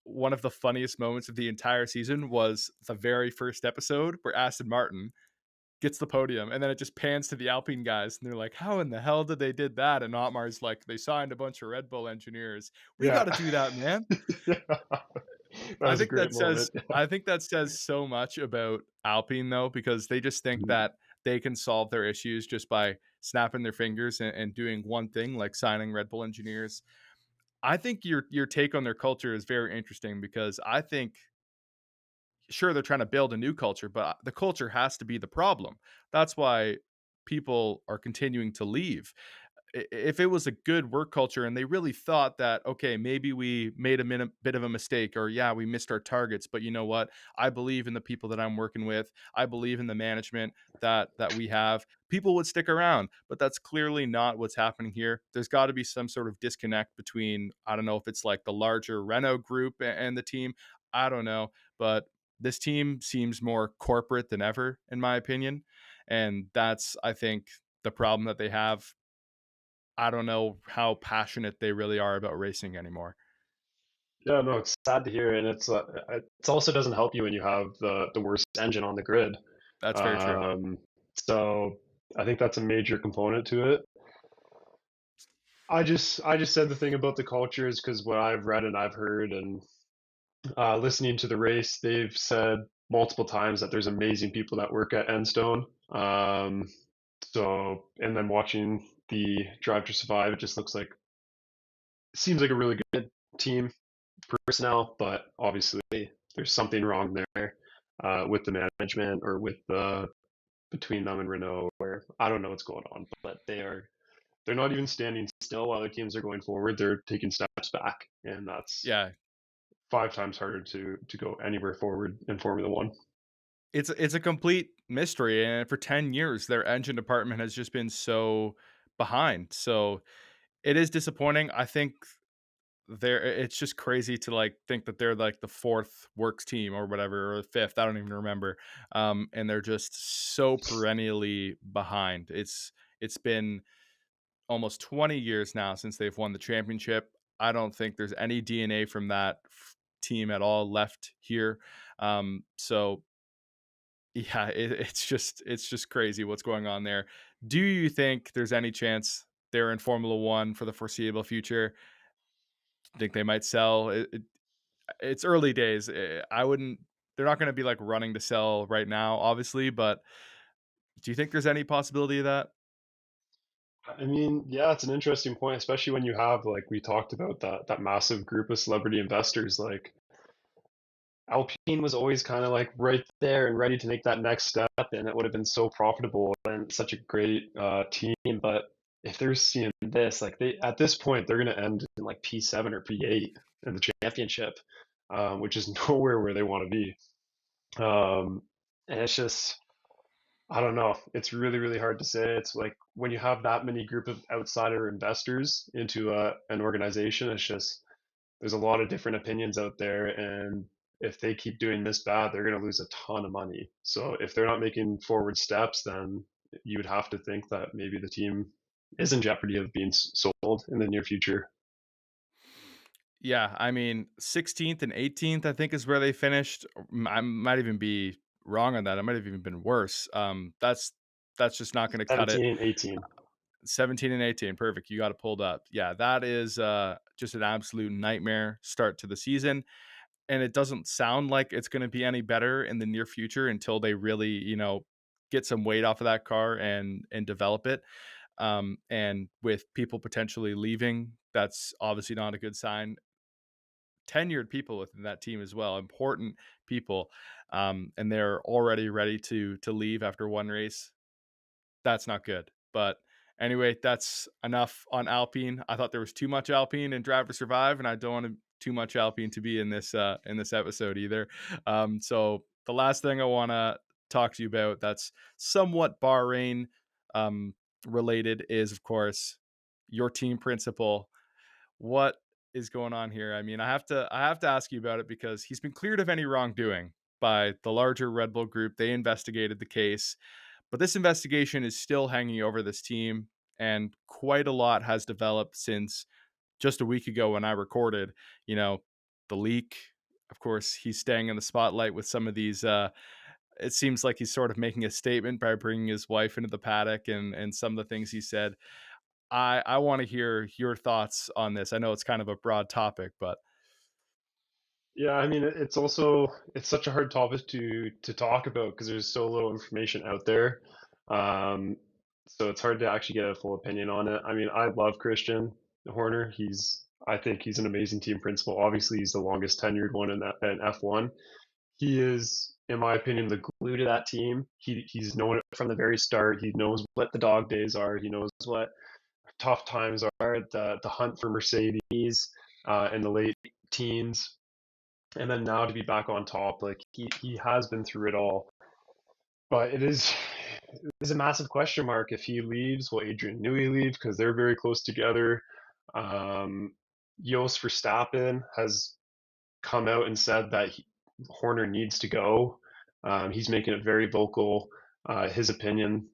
one of the funniest moments of the entire season was the very first episode where Aston Martin gets the podium, and then it just pans to the Alpine guys, and they're like, "How in the hell did they did that?" And Otmar's like, "They signed a bunch of Red Bull engineers. We Yeah, got to do that, man." yeah, that was a great moment. I think that says so much about Alpine though, because they just think that they can solve their issues just by snapping their fingers and doing one thing like signing Red Bull engineers. I think your take on their culture is very interesting because I think sure they're trying to build a new culture, but the culture has to be the problem. That's why people are continuing to leave. if it was a good work culture and they really thought that, okay, maybe we made bit of a mistake, or yeah, we missed our targets, but you know what? I believe in the people that I'm working with. I believe in the management that we have. People would stick around, but that's clearly not what's happening here. There's got to be some sort of disconnect between, I don't know if it's like the larger Renault group and the team. I don't know, but this team seems more corporate than ever, in my opinion. And that's, I think, the problem that they have. I don't know how passionate they really are about racing anymore. Yeah, no, it's sad to hear, and it also doesn't help you when you have the worst engine on the grid. That's very true. Um, so I think that's a major component to it. I just said the thing about the culture is because what I've read and I've heard and listening to the race, they've said multiple times that there's amazing people that work at Enstone. And then watching the Drive to Survive, it just seems like a really good team personnel, but obviously there's something wrong there with the management or with the between them and Renault, where I don't know what's going on, but they're not even standing still while the teams are going forward. They're taking steps back, and that's Yeah, 5 times harder to go anywhere forward in Formula One. it's a complete mystery, and for 10 years, their engine department has just been so behind. So it is disappointing. I think it's just crazy to like think that they're like the fourth works team or whatever, or the fifth. I don't even remember. And they're just so perennially behind. It's been almost 20 years now since they've won the championship. I don't think there's any DNA from that team at all left here. So yeah, it's just crazy what's going on there. Do you think there's any chance they're in Formula One for the foreseeable future? Think they might sell? It's early days. I wouldn't. They're not going to be like running to sell right now, obviously. But do you think there's any possibility of that? I mean, yeah, it's an interesting point, especially when you have like we talked about that massive group of celebrity investors. Like Alpine was always kind of like right there and ready to make that next step, and it would have been so profitable and such a great team. But if they're seeing this, like they at this point, they're going to end in like P7 or P8 in the championship, which is nowhere where they want to be. Um, and it's just, I don't know. It's really, really hard to say. It's like when you have that many group of outsider investors into an organization, it's just there's a lot of different opinions out there, and if they keep doing this bad, they're going to lose a ton of money. So if they're not making forward steps, then you would have to think that maybe the team is in jeopardy of being sold in the near future. Yeah, I mean, 16th and 18th, I think, is where they finished. I might even be wrong on that. It might have even been worse. That's just not going to cut it. 17 and 18. 17 and 18, perfect. You got it pulled up. Yeah, that is just an absolute nightmare start to the season, and it doesn't sound like it's going to be any better in the near future until they really, get some weight off of that car and develop it. And with people potentially leaving, that's obviously not a good sign. Tenured people within that team as well, important people, and they're already ready to leave after one race. That's not good. But anyway, that's enough on Alpine. I thought there was too much Alpine in Drive to Survive, and I don't want too much Alpine to be in this episode either. So the last thing I want to talk to you about that's somewhat Bahrain um, related is, of course, your team principal. What is going on here? I mean, I have to ask you about it because he's been cleared of any wrongdoing by the larger Red Bull group. They investigated the case, but this investigation is still hanging over this team, and quite a lot has developed since just a week ago when I recorded. You know, the leak. Of course, he's staying in the spotlight with some of these. It seems like he's sort of making a statement by bringing his wife into the paddock, and some of the things he said. I want to hear your thoughts on this. I know it's kind of a broad topic, but Yeah, I mean, it's also it's such a hard topic to talk about because there's so little information out there. Um, so it's hard to actually get a full opinion on it. I mean, I love Christian Horner. I think he's an amazing team principal. Obviously, he's the longest tenured one in F1. He is, in my opinion, the glue to that team. He's known it from the very start. He knows what the dog days are. He knows what tough times are, the hunt for Mercedes in the late teens, and then now to be back on top, like he has been through it all. But it is a massive question mark if he leaves. Will Adrian Newey leave because they're very close together? Um, Jos Verstappen has come out and said that Horner needs to go. He's making it very vocal, his opinion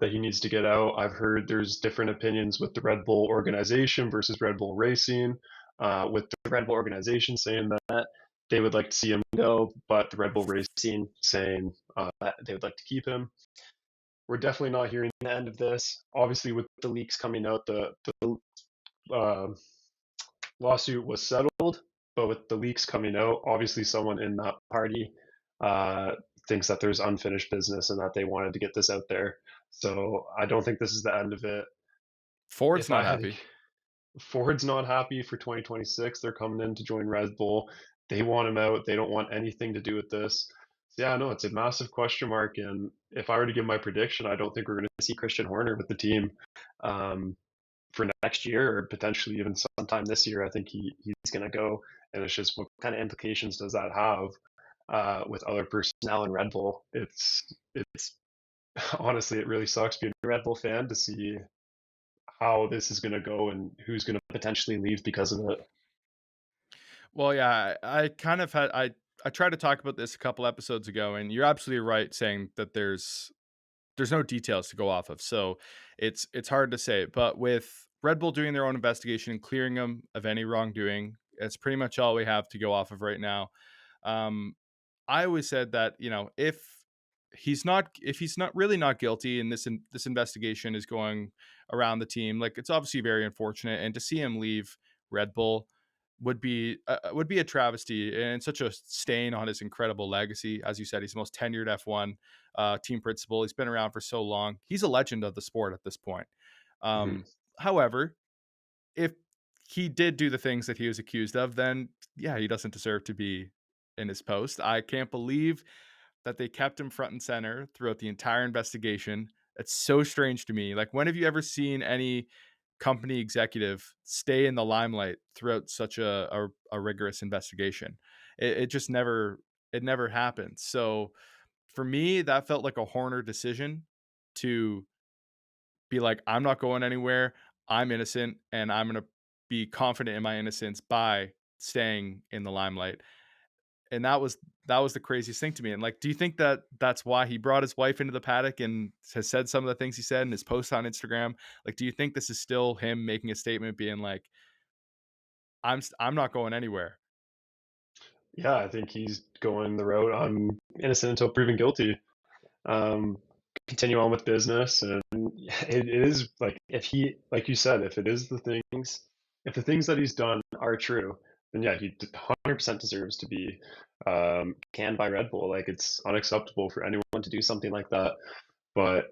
that he needs to get out. I've heard there's different opinions with the Red Bull organization versus Red Bull Racing. With the Red Bull organization saying that they would like to see him go, but the Red Bull Racing saying that they would like to keep him. We're definitely not hearing the end of this. Obviously, with the leaks coming out, the uh, lawsuit was settled, but with the leaks coming out, obviously someone in that party uh, thinks that there's unfinished business and that they wanted to get this out there. So I don't think this is the end of it. Ford's If I not had happy. Ford's not happy for 2026, they're coming in to join Red Bull. They want him out. They don't want anything to do with this. So yeah, no, it's a massive question mark. And if I were to give my prediction, I don't think we're going to see Christian Horner with the team. Um, for next year or potentially even sometime this year. I think he's going to go, and it's just what kind of implications does that have with other personnel in Red Bull? It's honestly it really sucks being a Red Bull fan to see how this is going to go and who's going to potentially leave because of it. Well, yeah, I kind of had I tried to talk about this a couple episodes ago, and you're absolutely right saying that there's no details to go off of, so it's hard to say. But with Red Bull doing their own investigation and clearing them of any wrongdoing, it's pretty much all we have to go off of right now. Um, I always said that if he's not really not guilty, and this investigation is going around the team, like it's obviously very unfortunate, and to see him leave Red Bull would be a travesty and such a stain on his incredible legacy. As you said, he's the most tenured F1 team principal. He's been around for so long. He's a legend of the sport at this point. Mm-hmm. Um, However, if he did do the things that he was accused of, then yeah, he doesn't deserve to be in his post. I can't believe that they kept him front and center throughout the entire investigation. It's so strange to me. Like, when have you ever seen any company executive stay in the limelight throughout such a rigorous investigation? It just never happened. So for me, that felt like a Horner decision to be like, I'm not going anywhere. I'm innocent, and I'm going to be confident in my innocence by staying in the limelight. And that was the craziest thing to me. And like, do you think that that's why he brought his wife into the paddock and has said some of the things he said in his post on Instagram? Like, do you think this is still him making a statement, being like, I'm not going anywhere? Yeah, I think he's going the route. I'm innocent until proven guilty. Um, Continue on with business, and it is like if he, like you said, if it is if the things that he's done are true, then yeah, he 100% deserves to be canned by Red Bull. Like it's unacceptable for anyone to do something like that. But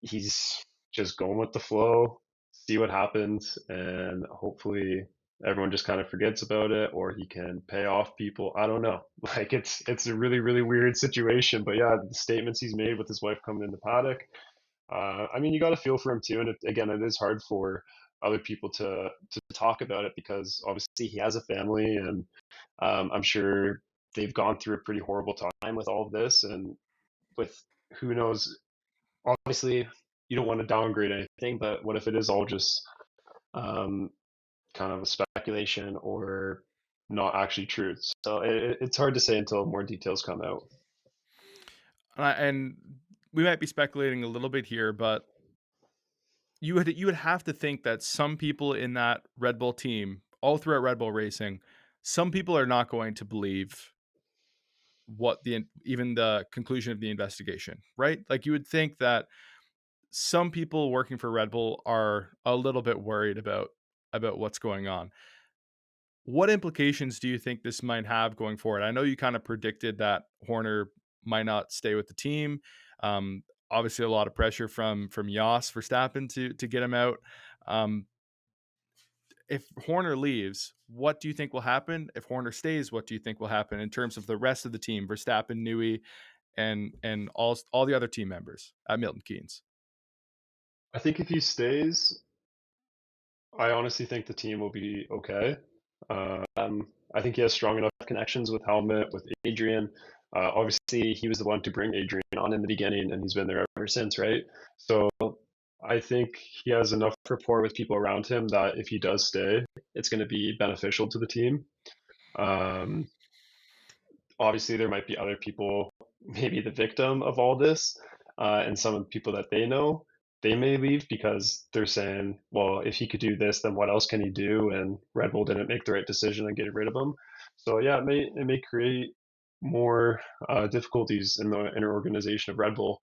he's just going with the flow, see what happens, and hopefully everyone just kind of forgets about it, or he can pay off people. I don't know. Like it's a really weird situation. But yeah, the statements he's made with his wife coming in the paddock. I mean, you got to feel for him too. And again, it is hard for other people to talk about it because obviously he has a family, and I'm sure they've gone through a pretty horrible time with all of this, and with who knows, obviously you don't want to downgrade anything, but what if it is all just um, kind of a speculation or not actually truth? So it's hard to say until more details come out. And we might be speculating a little bit here, but you would have to think that some people in that Red Bull team, all throughout Red Bull Racing, some people are not going to believe what the even the conclusion of the investigation, right? Like, you would think that some people working for Red Bull are a little bit worried about what's going on. What implications do you think this might have going forward? I know you kind of predicted that Horner might not stay with the team. Obviously, a lot of pressure from Jos Verstappen to get him out. Um, if Horner leaves, what do you think will happen? If Horner stays, what do you think will happen in terms of the rest of the team, Verstappen, Newey, and all the other team members at Milton Keynes? I think if he stays, I honestly think the team will be okay. I think he has strong enough connections with Helmet, with Adrian. Obviously, he was the one to bring Adrian on in the beginning, and he's been there ever since, right? So I think he has enough rapport with people around him that if he does stay, it's going to be beneficial to the team. Um, Obviously, there might be other people, maybe the victim of all this, and some of the people that they know, they may leave because they're saying, well, if he could do this, then what else can he do? And Red Bull didn't make the right decision and getting rid of him. So yeah, it may create more difficulties in the inner organization of Red Bull.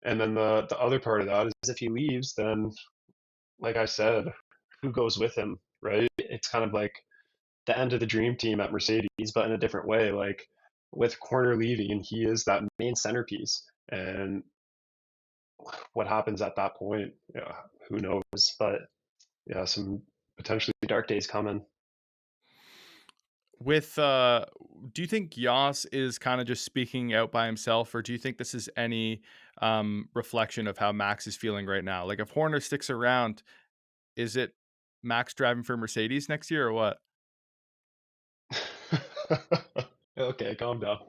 And then the other part of that is if he leaves, then like I said, who goes with him, right? It's kind of like the end of the dream team at Mercedes, but in a different way. Like with Corner leaving, he is that main centerpiece. And what happens at that point, yeah, who knows? But yeah, some potentially dark days coming. With do you think Yas is kind of just speaking out by himself, or do you think this is any reflection of how Max is feeling right now? Like if Horner sticks around, is it Max driving for Mercedes next year or what? Okay, calm down.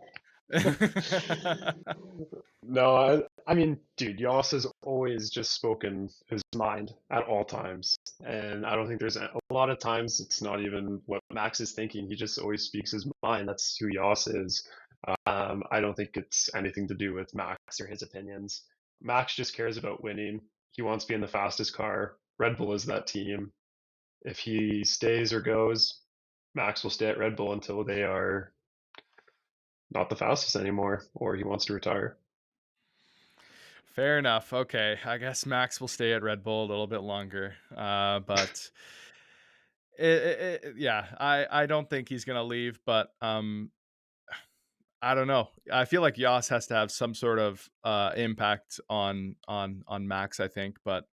No, I mean, dude, Yoss has always just spoken his mind at all times. And I don't think there's a lot of times it's not even what Max is thinking. He just always speaks his mind. That's who Yoss is. I don't think it's anything to do with Max or his opinions. Max just cares about winning. He wants to be in the fastest car. Red Bull is that team. If he stays or goes, Max will stay at Red Bull until they are not the fastest anymore or he wants to retire. Fair enough. Okay, I guess Max will stay at Red Bull a little bit longer. But yeah, I don't think he's gonna leave. But I don't know. I feel like Yas has to have some sort of impact on Max. I think, but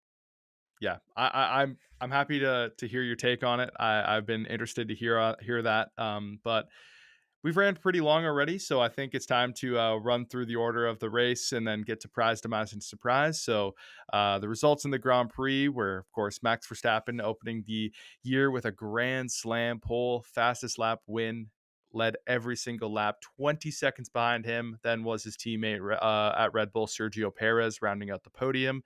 yeah, I'm happy to hear your take on it. I've been interested to hear that. But we've ran pretty long already, so I think it's time to run through the order of the race and then get to prize, demise, and surprise. So the results in the Grand Prix were, of course, Max Verstappen opening the year with a Grand Slam pole, fastest lap win. Led every single lap, 20 seconds behind him. Then was his teammate at Red Bull, Sergio Perez, rounding out the podium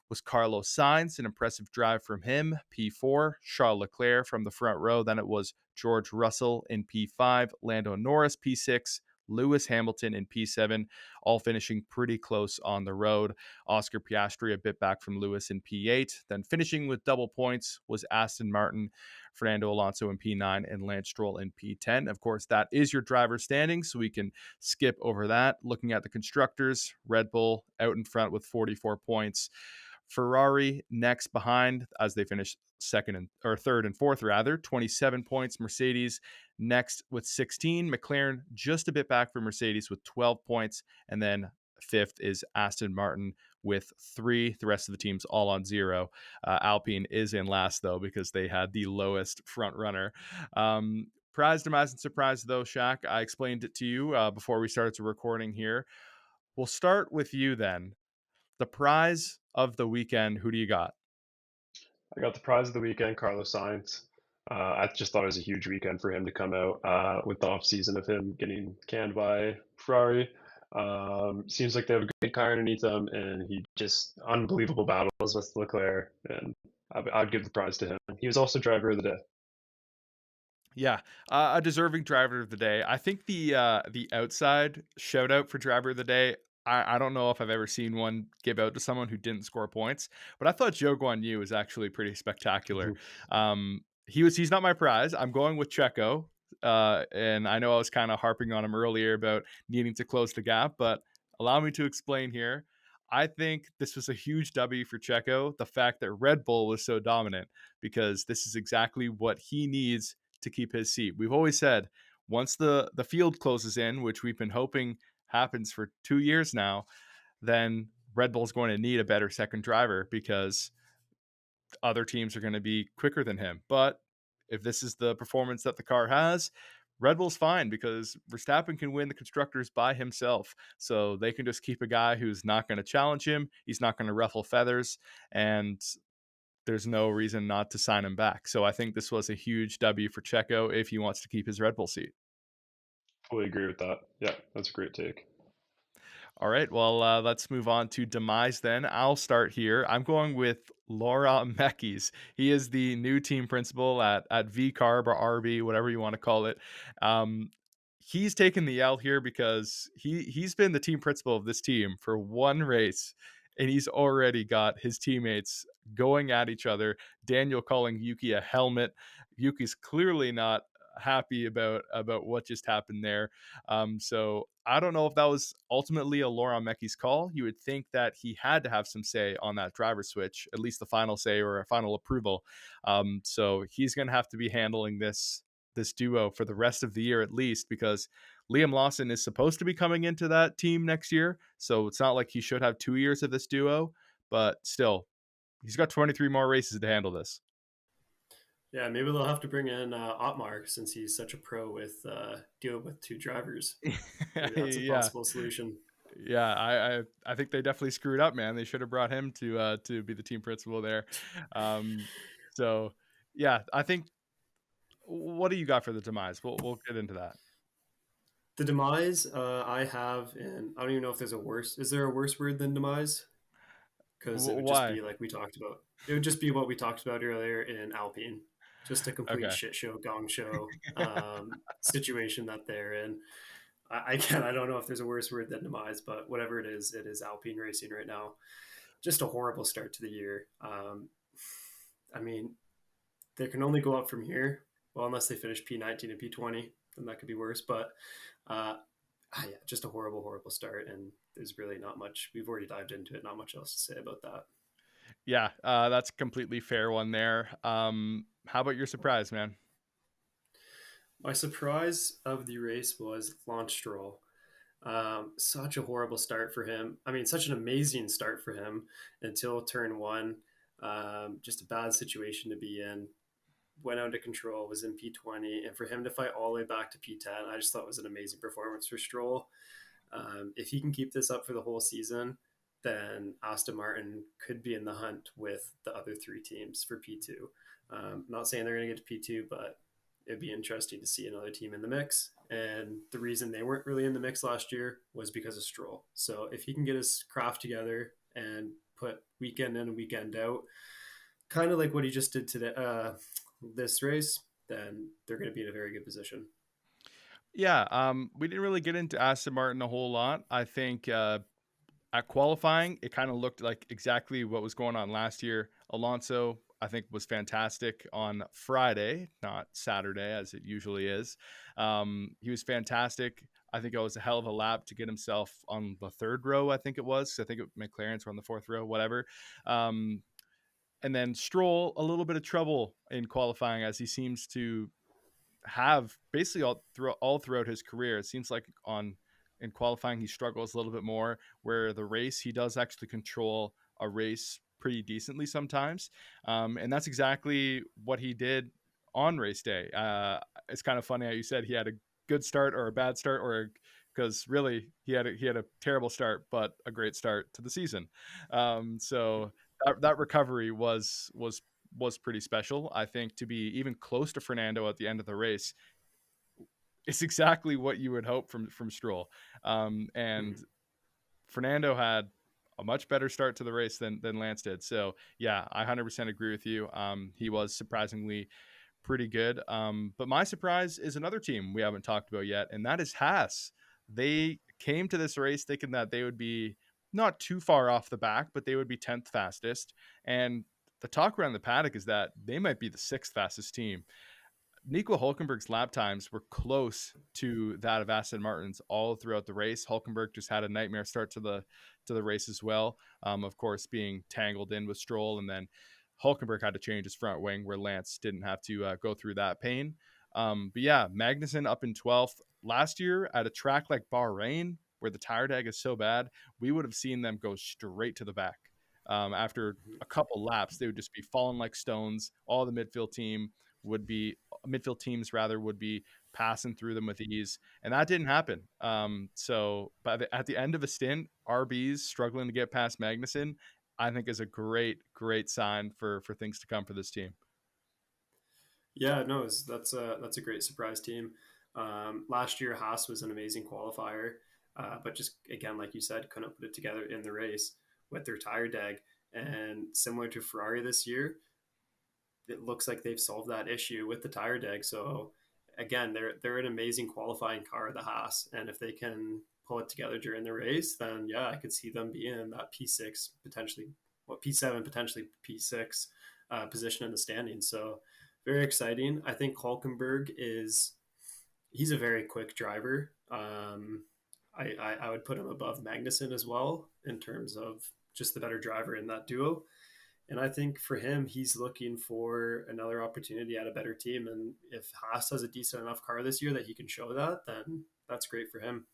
was Carlos Sainz, an impressive drive from him. P4, Charles Leclerc from the front row. Then it was George Russell in P5, Lando Norris P6, Lewis Hamilton in P7, all finishing pretty close on the road. Oscar Piastri a bit back from Lewis in P8. Then finishing with double points was Aston Martin, Fernando Alonso in P9, and Lance Stroll in P10. Of course, that is your driver standing, so we can skip over that. Looking at the constructors, Red Bull out in front with 44 points. Ferrari next behind as they finish second and or third and fourth rather, 27 points. Mercedes next with 16. McLaren just a bit back from Mercedes with 12 points, and then fifth is Aston Martin with 3. The rest of the teams all on 0. Alpine is in last though because they had the lowest front runner. Prize, demise, and surprise though, Shaq. I explained it to you before we started to recording here. We'll start with you then. The prize of the weekend, who do you got? I got the prize of the weekend, Carlos Sainz. I just thought it was a huge weekend for him to come out with the off season of him getting canned by Ferrari. Seems like they have a great car underneath them, and he just unbelievable battles with Leclerc, and I'd give the prize to him. He was also driver of the day. Yeah, a deserving driver of the day. I think the outside shout out for driver of the day. I don't know if I've ever seen one give out to someone who didn't score points, but I thought Joe Guan Yu was actually pretty spectacular. He's not my prize. I'm going with Checo, and I know I was kind of harping on him earlier about needing to close the gap, but allow me to explain here. I think this was a huge W for Checo. The fact that Red Bull was so dominant, because this is exactly what he needs to keep his seat. We've always said once the field closes in, which we've been hoping happens for 2 years now, then Red Bull's going to need a better second driver because other teams are going to be quicker than him. But if this is the performance that the car has, Red Bull's fine because Verstappen can win the constructors by himself. So they can just keep a guy who's not going to challenge him. He's not going to ruffle feathers. And there's no reason not to sign him back. So I think this was a huge W for Checo if he wants to keep his Red Bull seat. Fully agree with that. Yeah, that's a great take. All right, well, let's move on to demise then. I'll start here. I'm going with Laura Mekis. He is the new team principal at VCarb or RB, whatever you want to call it. Um, he's taken the L here because he's been the team principal of this team for one race, and he's already got his teammates going at each other. Daniel calling Yuki a helmet. Yuki's clearly not happy about what just happened there. So I don't know if that was ultimately a Laurent Meki's call. You would think that he had to have some say on that driver switch, at least the final say or a final approval. So he's going to have to be handling this duo for the rest of the year at least, because Liam Lawson is supposed to be coming into that team next year. So it's not like he should have 2 years of this duo, but still, he's got 23 more races to handle this. Yeah, maybe they'll have to bring in Otmar since he's such a pro with dealing with two drivers. Maybe that's a Yeah. possible solution. Yeah, I think they definitely screwed up, man. They should have brought him to be the team principal there. Um, so yeah, I think. What do you got for the demise? We'll get into that. The demise I have, and I don't even know if there's a worse. Is there a worse word than demise? Because it would just Why? be like we talked about. It would just be what we talked about earlier in Alpine. Just a complete Okay. shit show, gong show situation that they're in. Again, I don't know if there's a worse word than demise, but whatever it is Alpine racing right now. Just a horrible start to the year. I mean, they can only go up from here. Well, unless they finish P19 and P20, then that could be worse. But yeah, just a horrible, horrible start. And there's really not much. We've already dived into it. Not much else to say about that. Yeah, that's a completely fair one there. How about your surprise, man? My surprise of the race was Lance Stroll. Such a horrible start for him. I mean, such an amazing start for him until turn one. Just a bad situation to be in. Went out of control, was in P20, and for him to fight all the way back to P10, I just thought was an amazing performance for Stroll. If he can keep this up for the whole season, then Aston Martin could be in the hunt with the other three teams for P2. Not saying they're going to get to P2, but it'd be interesting to see another team in the mix. And the reason they weren't really in the mix last year was because of Stroll. So if he can get his craft together and put weekend in and weekend out, kind of like what he just did today, this race, then they're going to be in a very good position. Yeah, we didn't really get into Aston Martin a whole lot. I think at qualifying, it kind of looked like exactly what was going on last year. Alonso, I think, was fantastic on Friday, not Saturday, as it usually is. He was fantastic. I think it was a hell of a lap to get himself on the third row, I think it was. I think McLaren's were on the fourth row, whatever. Um, and then Stroll, a little bit of trouble in qualifying as he seems to have basically all throughout his career. It seems like on in qualifying he struggles a little bit more. Where the race he does actually control a race pretty decently sometimes, and that's exactly what he did on race day. It's kind of funny how you said he had a good start or a bad start, or because really he had a terrible start but a great start to the season. So that recovery was pretty special. I think to be even close to Fernando at the end of the race is exactly what you would hope from Stroll. And Mm-hmm. Fernando had a much better start to the race than Lance did. So yeah, I 100% agree with you. He was surprisingly pretty good. But my surprise is another team we haven't talked about yet, and that is Haas. They came to this race thinking that they would be not too far off the back, but they would be 10th fastest. And the talk around the paddock is that they might be the sixth fastest team. Nico Hulkenberg's lap times were close to that of Aston Martin's all throughout the race. Hulkenberg just had a nightmare start to the race as well. Of course, being tangled in with Stroll, and then Hulkenberg had to change his front wing, where Lance didn't have to go through that pain. But yeah, Magnussen up in 12th. Last year at a track like Bahrain, where the tire drag is so bad, we would have seen them go straight to the back. After a couple laps, they would just be falling like stones. All the midfield teams rather would be passing through them with ease, and that didn't happen. So at the end of a stint, RB's struggling to get past Magnussen, I think is a great sign for things to come for this team. Yeah, no, that's a great surprise team. Last year, Haas was an amazing qualifier, but just again, like you said, couldn't put it together in the race with their tire deg. And similar to Ferrari this year, it looks like they've solved that issue with the tire deg. So again, they're an amazing qualifying car, the Haas, and if they can pull it together during the race, then yeah, I could see them being in that P6 potentially, well, P7 potentially P6 position in the standings. So very exciting. I think Hulkenberg is he's a very quick driver. I would put him above Magnussen as well in terms of just the better driver in that duo. And I think for him, he's looking for another opportunity at a better team. And if Haas has a decent enough car this year that he can show that, then that's great for him.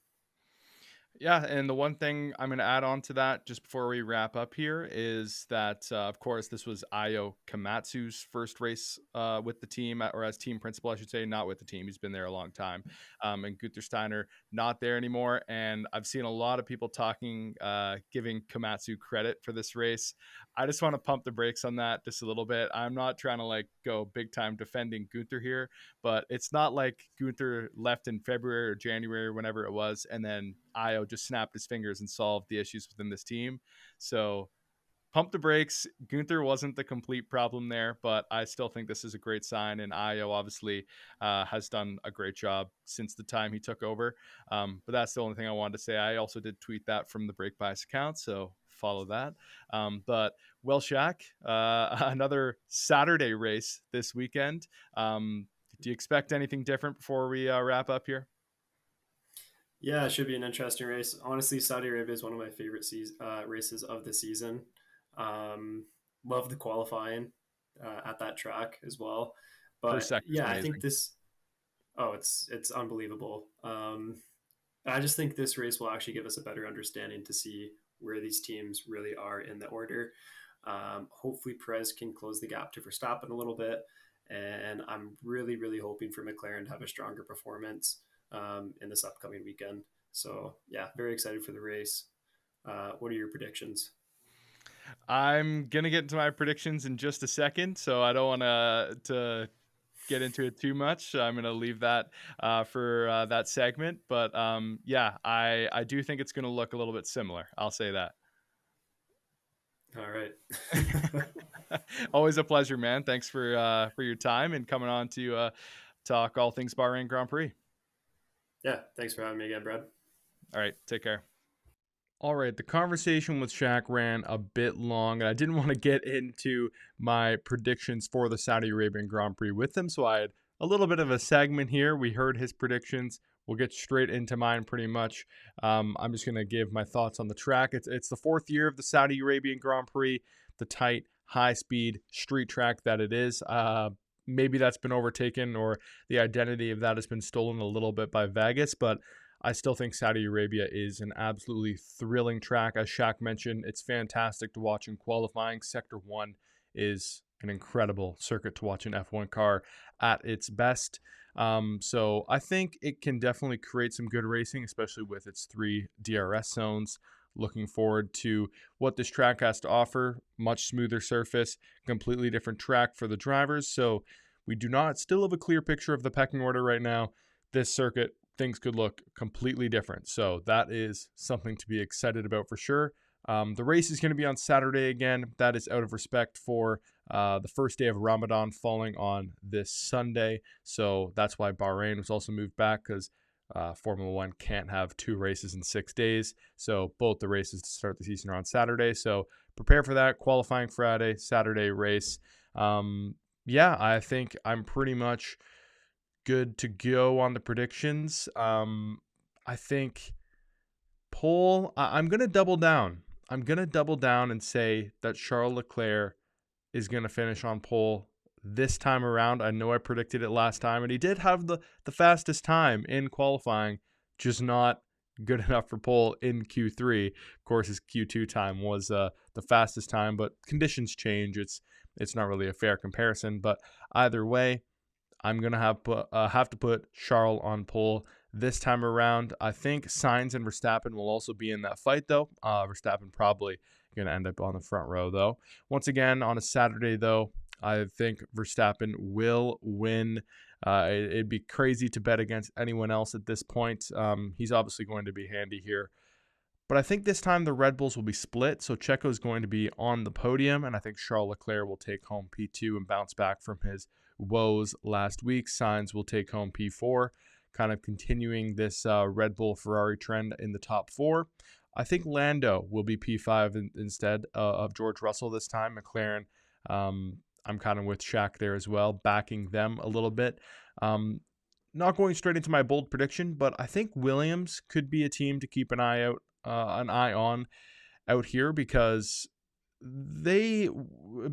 Yeah, and the one thing I'm going to add on to that just before we wrap up here is that, of course, this was Ayo Komatsu's first race with the team, or as team principal, I should say, not with the team. He's been there a long time. And Gunther Steiner not there anymore. And I've seen a lot of people talking, giving Komatsu credit for this race. I just want to pump the brakes on that just a little bit. I'm not trying to like go big time defending Gunther here, but it's not like Gunther left in February or January or whenever it was, and then Io just snapped his fingers and solved the issues within this team. So pump the brakes. Gunther wasn't the complete problem there, but I still think this is a great sign. And Io obviously has done a great job since the time he took over. But that's the only thing I wanted to say. I also did tweet that from the Break Bias account, so follow that. But well, Shaq, another Saturday race this weekend. Do you expect anything different before we wrap up here? Yeah, it should be an interesting race. Honestly, Saudi Arabia is one of my favorite races of the season. Um, love the qualifying at that track as well. First But sector is yeah, I think amazing. this. Oh, it's unbelievable. I just think this race will actually give us a better understanding to see where these teams really are in the order. Hopefully, Perez can close the gap to Verstappen a little bit, and I'm really hoping for McLaren to have a stronger performance in this upcoming weekend. So yeah, very excited for the race. What are your predictions? I'm gonna get into my predictions in just a second, so I don't want to get into it too much. I'm gonna leave that for that segment. But yeah, I do think it's gonna look a little bit similar. I'll say that. All right. Always a pleasure, man. Thanks for your time and coming on to talk all things Bahrain Grand Prix. Yeah, thanks for having me again, Brad. All right, take care. All right, the conversation with Shaq ran a bit long, and I didn't want to get into my predictions for the Saudi Arabian Grand Prix with him, so I had a little bit of a segment here. We heard his predictions. We'll get straight into mine pretty much. I'm just going to give my thoughts on the track. It's the fourth year of the Saudi Arabian Grand Prix, the tight, high-speed street track that it is. Maybe that's been overtaken or the identity of that has been stolen a little bit by Vegas, but I still think Saudi Arabia is an absolutely thrilling track. As Shaq mentioned, it's fantastic to watch in qualifying. Sector 1 is an incredible circuit to watch an F1 car at its best. So I think it can definitely create some good racing, especially with its 3 DRS zones. Looking forward to what this track has to offer. Much smoother surface, completely different track for the drivers. So we do not still have a clear picture of the pecking order right now. This circuit, things could look completely different. So that is something to be excited about for sure. The race is going to be on Saturday again. That is out of respect for the first day of Ramadan falling on this Sunday. So that's why Bahrain was also moved back, because Formula One can't have 2 races in 6 days. So both the races to start the season are on Saturday. So prepare for that. Qualifying Friday, Saturday race. Yeah, I think I'm pretty much good to go on the predictions. I think pole. I'm gonna double down. I'm gonna double down and say that Charles Leclerc is gonna finish on pole this time around. I know I predicted it last time, and he did have the fastest time in qualifying, just not good enough for pole in Q3. Of course, his Q2 time was the fastest time, but conditions change. It's not really a fair comparison, but either way, I'm gonna have to put Charles on pole this time around. I think Sainz and Verstappen will also be in that fight, though. Verstappen probably going to end up on the front row, though. Once again, on a Saturday, though, I think Verstappen will win. It'd be crazy to bet against anyone else at this point. He's obviously going to be handy here. But I think this time the Red Bulls will be split, so Checo is going to be on the podium, and I think Charles Leclerc will take home P2 and bounce back from his woes last week. Sainz will take home P4, kind of continuing this Red Bull Ferrari trend in the top four. I think Lando will be P5 instead of George Russell this time. McLaren, I'm kind of with Shaq there as well, backing them a little bit. Not going straight into my bold prediction, but I think Williams could be a team to keep an eye on out here, because they,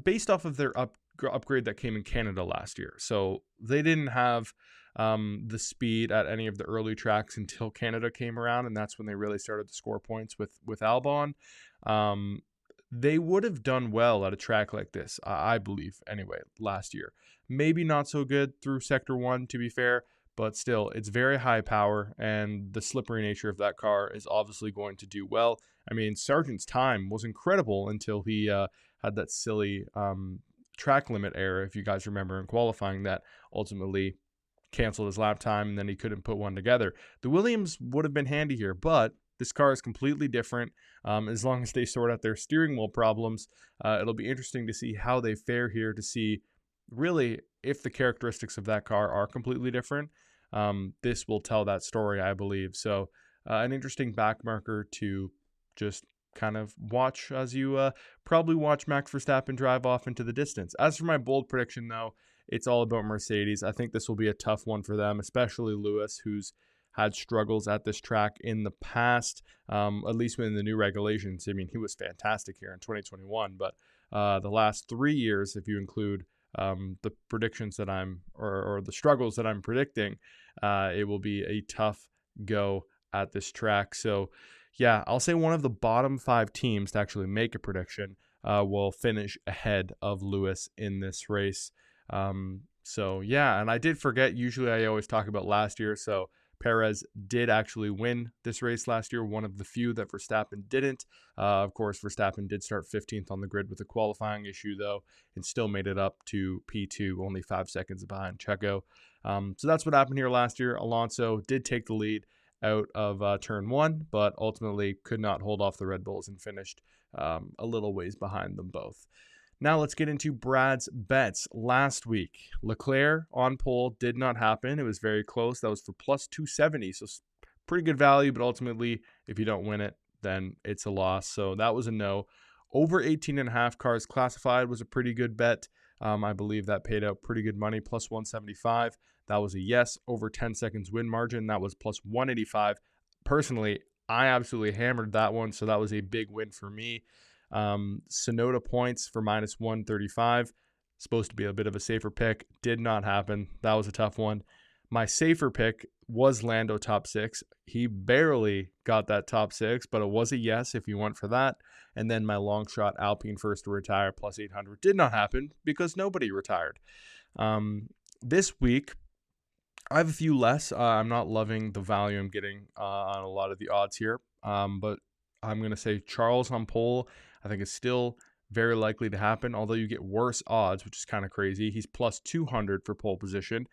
based off of their upgrade that came in Canada last year, so they didn't have the speed at any of the early tracks until Canada came around, and that's when they really started to score points with Albon. They would have done well at a track like this, I believe, anyway, last year. Maybe not so good through Sector 1, to be fair, but still, it's very high power, and the slippery nature of that car is obviously going to do well. I mean, Sargent's time was incredible until he had that silly track limit error, if you guys remember, in qualifying, that ultimately canceled his lap time, and then he couldn't put one together. The Williams would have been handy here, but this car is completely different. As long as they sort out their steering wheel problems, it'll be interesting to see how they fare here, to see really if the characteristics of that car are completely different. This will tell that story, I believe. So an interesting back marker to just kind of watch as you probably watch Max Verstappen drive off into the distance. As for my bold prediction, though, it's all about Mercedes. I think this will be a tough one for them, especially Lewis, who's had struggles at this track in the past, at least within the new regulations. I mean, he was fantastic here in 2021, but the last 3 years, if you include the predictions that or the struggles that I'm predicting, it will be a tough go at this track. So yeah, I'll say one of the bottom 5 teams to actually make a prediction will finish ahead of Lewis in this race. So yeah, and I did forget, usually I always talk about last year, so Perez did actually win this race last year, one of the few that Verstappen didn't. Of course, Verstappen did start 15th on the grid with a qualifying issue, though, and still made it up to P2, only 5 seconds behind Checo. So that's what happened here last year. Alonso did take the lead out of turn 1, but ultimately could not hold off the Red Bulls and finished a little ways behind them both. Now let's get into Brad's bets. Last week, Leclerc on pole did not happen. It was very close. That was for plus 270, so pretty good value, but ultimately, if you don't win it, then it's a loss. So that was a no. Over 18.5 cars classified was a pretty good bet. I believe that paid out pretty good money, plus 175. That was a yes. Over 10 seconds win margin, that was plus 185. Personally, I absolutely hammered that one, so that was a big win for me. Sonoda points for minus 135. Supposed to be a bit of a safer pick. Did not happen. That was a tough one. My safer pick was Lando top 6. He barely got that top 6, but it was a yes if you went for that. And then my long shot Alpine first to retire plus 800 did not happen because nobody retired. This week, I have a few less. I'm not loving the value I'm getting on a lot of the odds here, but I'm going to say Charles on pole, I think it's still very likely to happen, although you get worse odds, which is kind of crazy. He's plus 200 for pole position.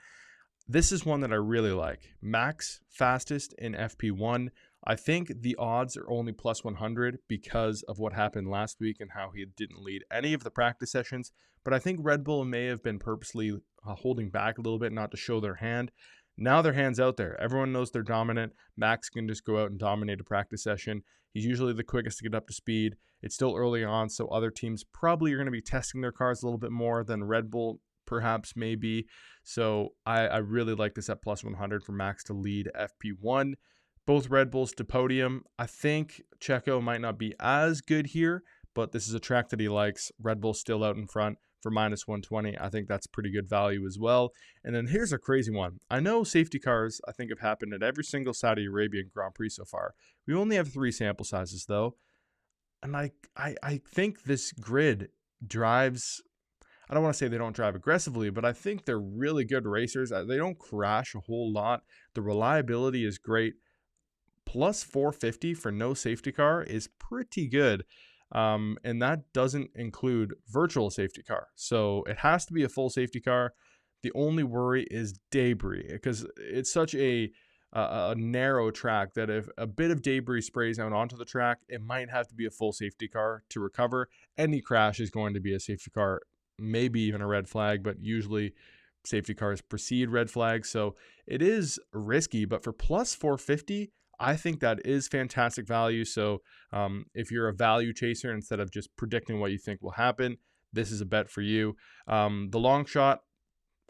This is one that I really like. Max fastest in FP1. I think the odds are only plus 100 because of what happened last week and how he didn't lead any of the practice sessions. But I think Red Bull may have been purposely holding back a little bit, not to show their hand. Now their hand's out there. Everyone knows they're dominant. Max can just go out and dominate a practice session. He's usually the quickest to get up to speed. It's still early on, so other teams probably are going to be testing their cars a little bit more than Red Bull perhaps maybe. So I really like this at plus 100 for Max to lead FP1. Both Red Bulls to podium. I think Checo might not be as good here, but this is a track that he likes. Red Bull still out in front for minus 120. I think that's pretty good value as well. And then here's a crazy one. I know safety cars, I think, have happened at every single Saudi Arabian Grand Prix so far. We only have 3 sample sizes, though. And I think this grid drives, I don't want to say they don't drive aggressively, but I think they're really good racers. They don't crash a whole lot. The reliability is great. Plus 450 for no safety car is pretty good. And that doesn't include virtual safety car. So it has to be a full safety car. The only worry is debris because it's such a narrow track that if a bit of debris sprays out onto the track, it might have to be a full safety car to recover. Any crash is going to be a safety car, maybe even a red flag, but usually safety cars precede red flags. So it is risky, but for plus 450, I think that is fantastic value. So if you're a value chaser, instead of just predicting what you think will happen, this is a bet for you. The long shot,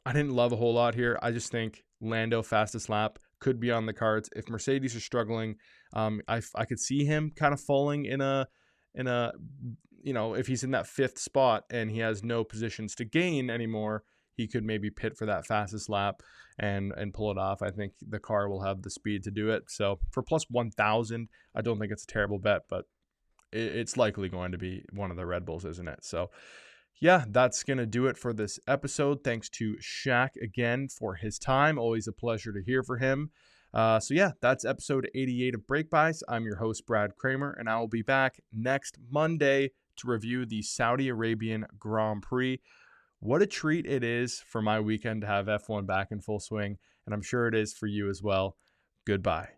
I didn't love a whole lot here. I just think Lando fastest lap could be on the cards. If Mercedes are struggling, I could see him kind of falling in a if he's in that fifth spot and he has no positions to gain anymore, he could maybe pit for that fastest lap and pull it off. I think the car will have the speed to do it. So for plus 1,000, I don't think it's a terrible bet, but it's likely going to be one of the Red Bulls, isn't it? So yeah, that's going to do it for this episode. Thanks to Shaq again for his time. Always a pleasure to hear from him. So yeah, that's episode 88 of Break Buys. I'm your host, Brad Kramer, and I will be back next Monday to review the Saudi Arabian Grand Prix. What a treat it is for my weekend to have F1 back in full swing, and I'm sure it is for you as well. Goodbye.